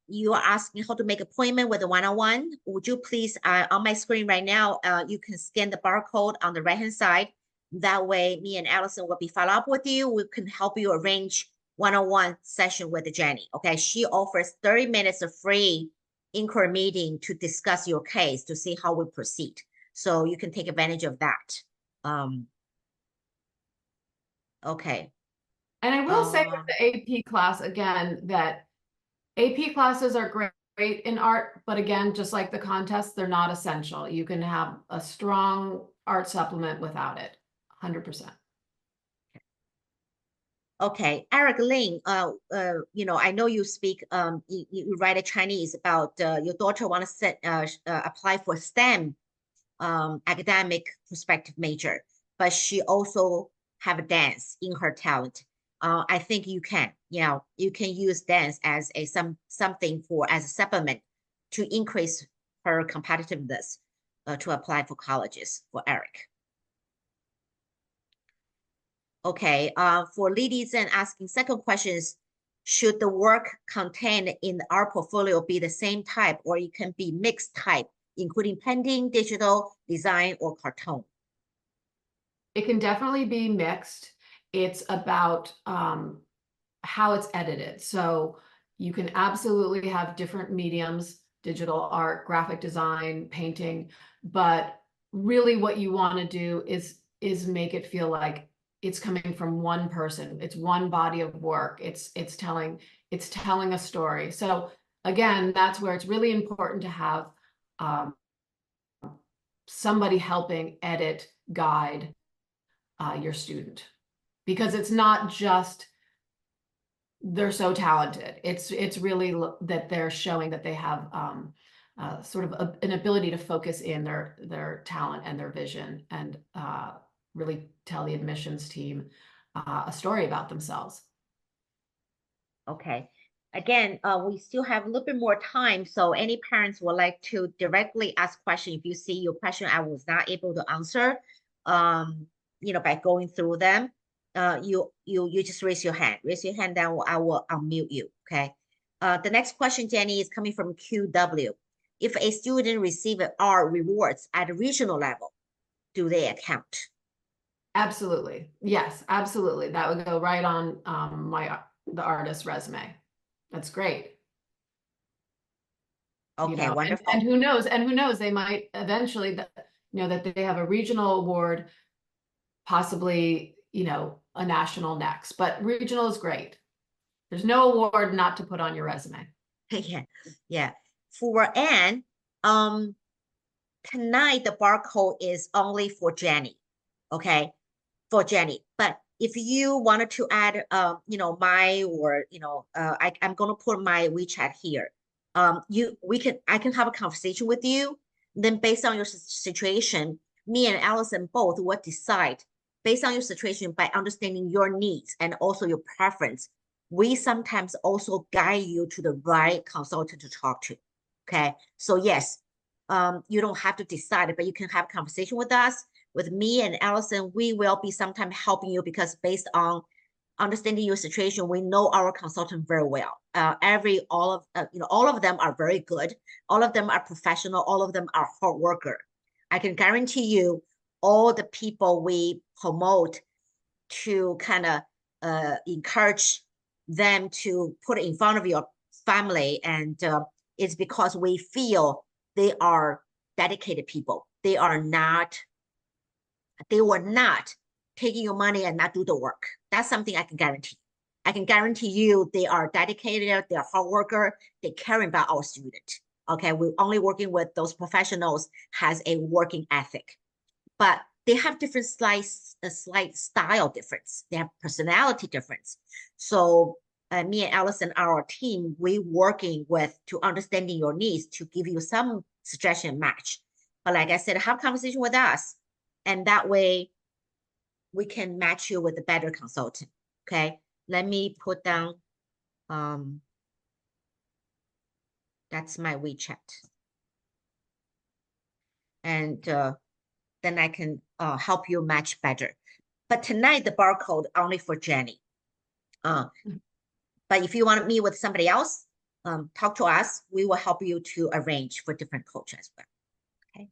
you are asking how to make appointment with a one-on-one. Would you please, on my screen right now, you can scan the barcode on the right-hand side. That way, me and Allison will be follow up with you. We can help you arrange one-on-one session with Jenny. Okay, she offers 30 minutes of free inquiry meeting to discuss your case to see how we proceed. So you can take advantage of that. Okay. And I will say with the AP class again that AP classes are great in art, but again, just like the contest, they're not essential. You can have a strong art supplement without it, 100%. Okay, Eric Lin, I know you speak, you write a Chinese about your daughter want to apply for STEM academic perspective major, but she also have a dance in her talent. I think you can, you can use dance as something as a supplement to increase her competitiveness to apply for colleges for Eric. Okay, for ladies and asking second questions, should the work contained in our portfolio be the same type or it can be mixed type, including painting, digital, design, or cartoon? It can definitely be mixed. It's about how it's edited. So you can absolutely have different mediums, digital art, graphic design, painting, but really what you want to do is make it feel like it's coming from one person. It's one body of work. It's telling a story. So again, that's where it's really important to have somebody helping edit, guide your student, because it's not just they're so talented. It's really that they're showing that they have sort of an ability to focus in their talent and their vision and really tell the admissions team a story about themselves. Okay. Again, we still have a little bit more time. So any parents would like to directly ask questions. If you see your question I was not able to answer, by going through them, you just raise your hand. Raise your hand, then I will unmute you. Okay. The next question, Jenny, is coming from QW. If a student receives R rewards at a regional level, do they account? Absolutely. Yes, absolutely. That would go right on the artist's resume. That's great. Okay, wonderful. And who knows, they might eventually, that they have a regional award, possibly, a national next, but regional is great. There's no award not to put on your resume. Yeah. For Anne, tonight the barcode is only for Jenny. Okay, for Jenny. But if you wanted to add, I'm going to put my WeChat here. I can have a conversation with you. Then based on your situation, me and Allison both will decide based on your situation by understanding your needs and also your preference. We sometimes also guide you to the right consultant to talk to. Okay, so yes, you don't have to decide it, but you can have a conversation with us. With me and Allison, we will be sometime helping you because based on understanding your situation. We know our consultant very well. All of them are very good. All of them are professional. All of them are hard worker. I can guarantee you, all the people we promote to kind of encourage them to put it in front of your family, and it's because we feel they are dedicated people. They were not taking your money and not do the work. That's something I can guarantee. I can guarantee you they are dedicated, they're hard worker, they care about our student. Okay, we're only working with those professionals has a working ethic, but they have different slight style difference. They have personality difference. So me and Allison, our team, we working with to understanding your needs to give you some suggestion match. But like I said, have conversation with us, and that way we can match you with a better consultant. Okay, let me put down, that's my WeChat. And then I can help you match better. But tonight, the barcode only for Jenny. But if you want to meet with somebody else, talk to us. We will help you to arrange for different coach as well. Okay.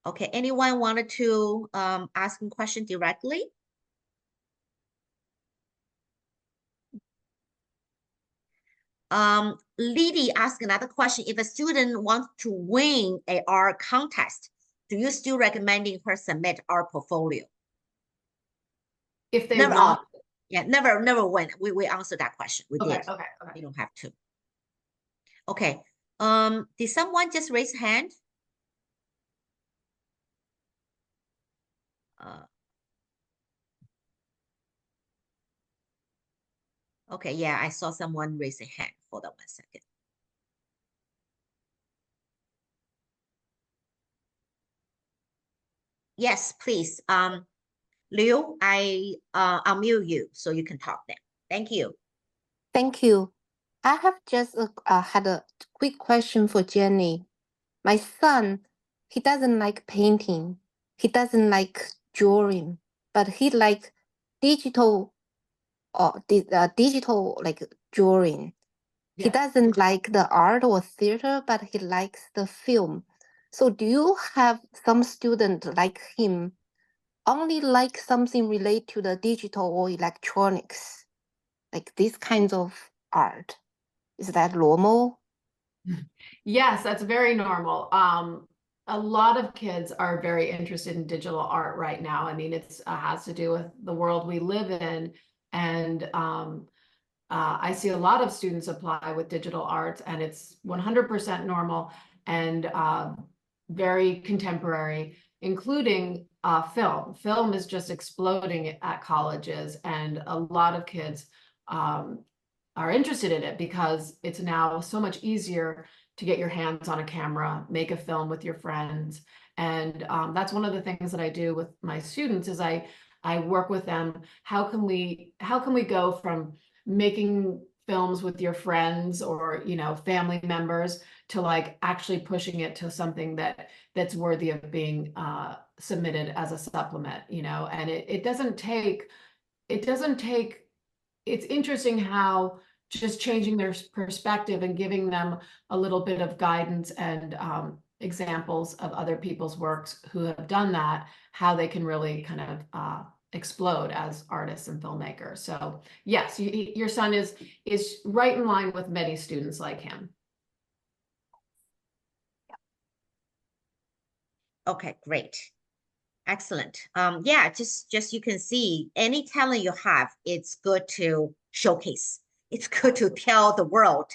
Okay, anyone wanted to ask a question directly? Liddy asked another question. If a student wants to win a art contest, do you still recommending her submit art portfolio? If they want. Yeah, never win. We answered that question. We did. Okay. You don't have to. Okay. Did someone just raise a hand? Okay, yeah, I saw someone raise a hand. Hold on 1 second. Yes, please. Liu, I unmute you so you can talk then. Thank you. Thank you. I have just had a quick question for Jenny. My son, he doesn't like painting. He doesn't like drawing, but he like digital like drawing. Yeah. He doesn't like the art or theater, but he likes the film. So do you have some student like him only like something related to the digital or electronics, like these kinds of art? Is that normal? Yes, that's very normal. A lot of kids are very interested in digital art right now. I mean, it has to do with the world we live in. And I see a lot of students apply with digital arts, and it's 100% normal and very contemporary, including film. Film is just exploding at colleges, and a lot of kids are interested in it because it's now so much easier to get your hands on a camera, make a film with your friends. And that's one of the things that I do with my students is I work with them. How can we go from making films with your friends or, you know, family members to like actually pushing it to something that's worthy of being submitted as a supplement, you know? And it doesn't take, it's interesting how just changing their perspective and giving them a little bit of guidance and examples of other people's works who have done that, how they can really kind of explode as artists and filmmakers. So yes, your son is right in line with many students like him. Okay, great. Excellent. Yeah, just you can see any talent you have, it's good to showcase. It's good to tell the world,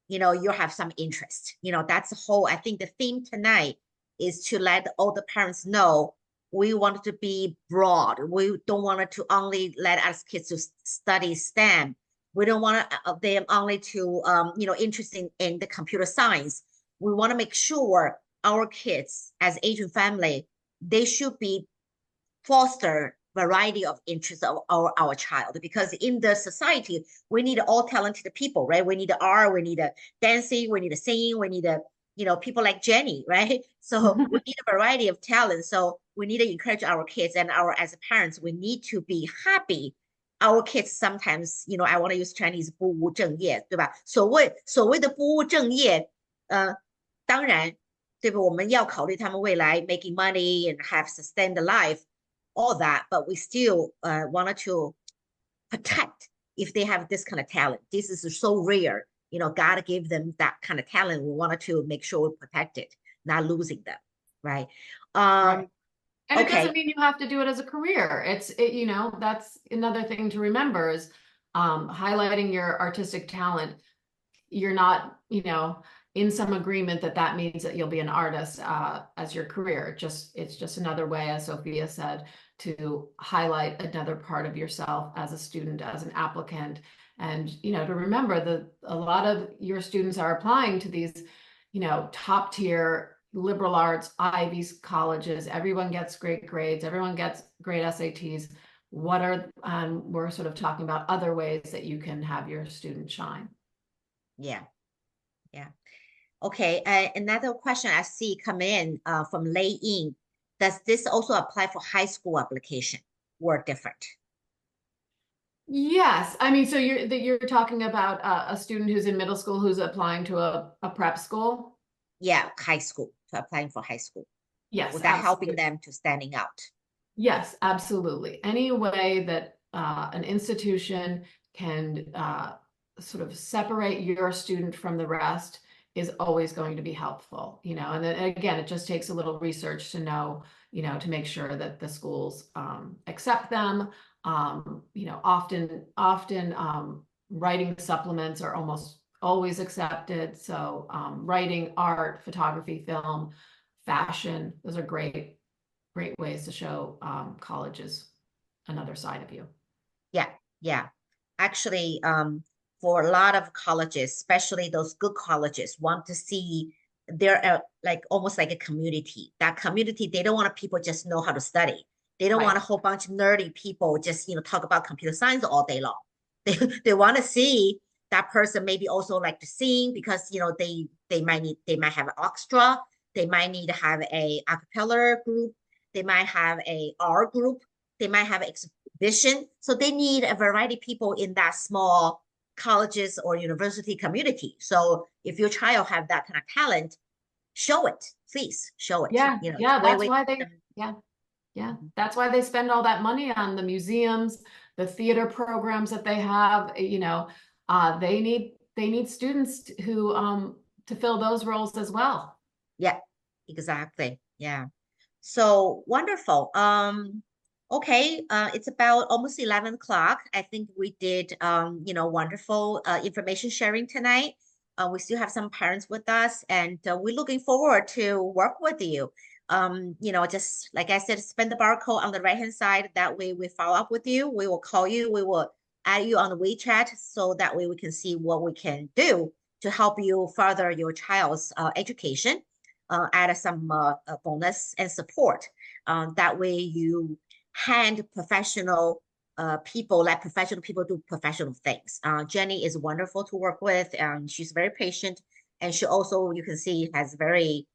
you know, you have some interest. You know, that's the whole, I think the theme tonight is to let all the parents know we want it to be broad. We don't want it to only let us kids to study STEM. We don't want them only to, you know, interested in the computer science. We want to make sure our kids as Asian family, they should be foster variety of interests of our child, because in the society, we need all talented people, right? We need art, we need dancing, we need singing, we need you know, people like Jenny, right? So we need a variety of talent. So we need to encourage our kids and as parents, we need to be happy our kids sometimes, you know, I want to use Chinese 不务正业，对吧？所谓的不务正业，当然，对吧？我们要考虑他们未来 making money and have sustained life, all that, but we still wanted to protect if they have this kind of talent. This is so rare. You know, God gave them that kind of talent. We wanted to make sure we protect it, not losing them, right? Right. And it Okay. doesn't mean you have to do it as a career. You know, that's another thing to remember is highlighting your artistic talent. You're not, you know, in some agreement that means that you'll be an artist as your career. It's just another way, as Sophia said, to highlight another part of yourself as a student, as an applicant. And, you know, to remember that a lot of your students are applying to these, you know, top tier liberal arts, Ivy's colleges. Everyone gets great grades. Everyone gets great SATs. What are, we're sort of talking about other ways that you can have your student shine. Yeah. Okay. Another question I see come in from Lei Ying. Does this also apply for high school application or different? Yes. I mean, so you're talking about a student who's in middle school who's applying to a prep school? Yeah, high school, to applying for high school. Yes. Without absolutely. helping them to standing out. Yes, absolutely. Any way that an institution can sort of separate your student from the rest is always going to be helpful, you know, and then again, it just takes a little research to know, you know, to make sure that the schools accept them. You know, often writing supplements are almost always accepted. So writing, art, photography, film, fashion, those are great ways to show colleges another side of you. Yeah. Actually, for a lot of colleges, especially those good colleges, want to see they're like almost like a community. That community, they don't want people just know how to study. They don't want a whole bunch of nerdy people just, you know, talk about computer science all day long. They want to see that person maybe also like to sing because, you know, they might have an orchestra. They might need to have a cappella group. They might have a art group. They might have exhibition. So they need a variety of people in that small colleges or university community. So if your child have that kind of talent, show it, please show it. Yeah, you know, yeah, that's why they, yeah, that's why they spend all that money on the museums, the theater programs that they have. You know, they need students who to fill those roles as well. Yeah, exactly. Yeah. So wonderful. Okay, it's about almost 11 o'clock. I think we did, you know, wonderful information sharing tonight. We still have some parents with us, and we're looking forward to work with you. You know, just like I said, spend the barcode on the right-hand side. That way we follow up with you. We will call you. We will add you on the WeChat, so that way we can see what we can do to help you further your child's education, add some bonus and support. That way you hand professional people, let professional people do professional things. Jenny is wonderful to work with, and she's very patient, and she also, you can see, has very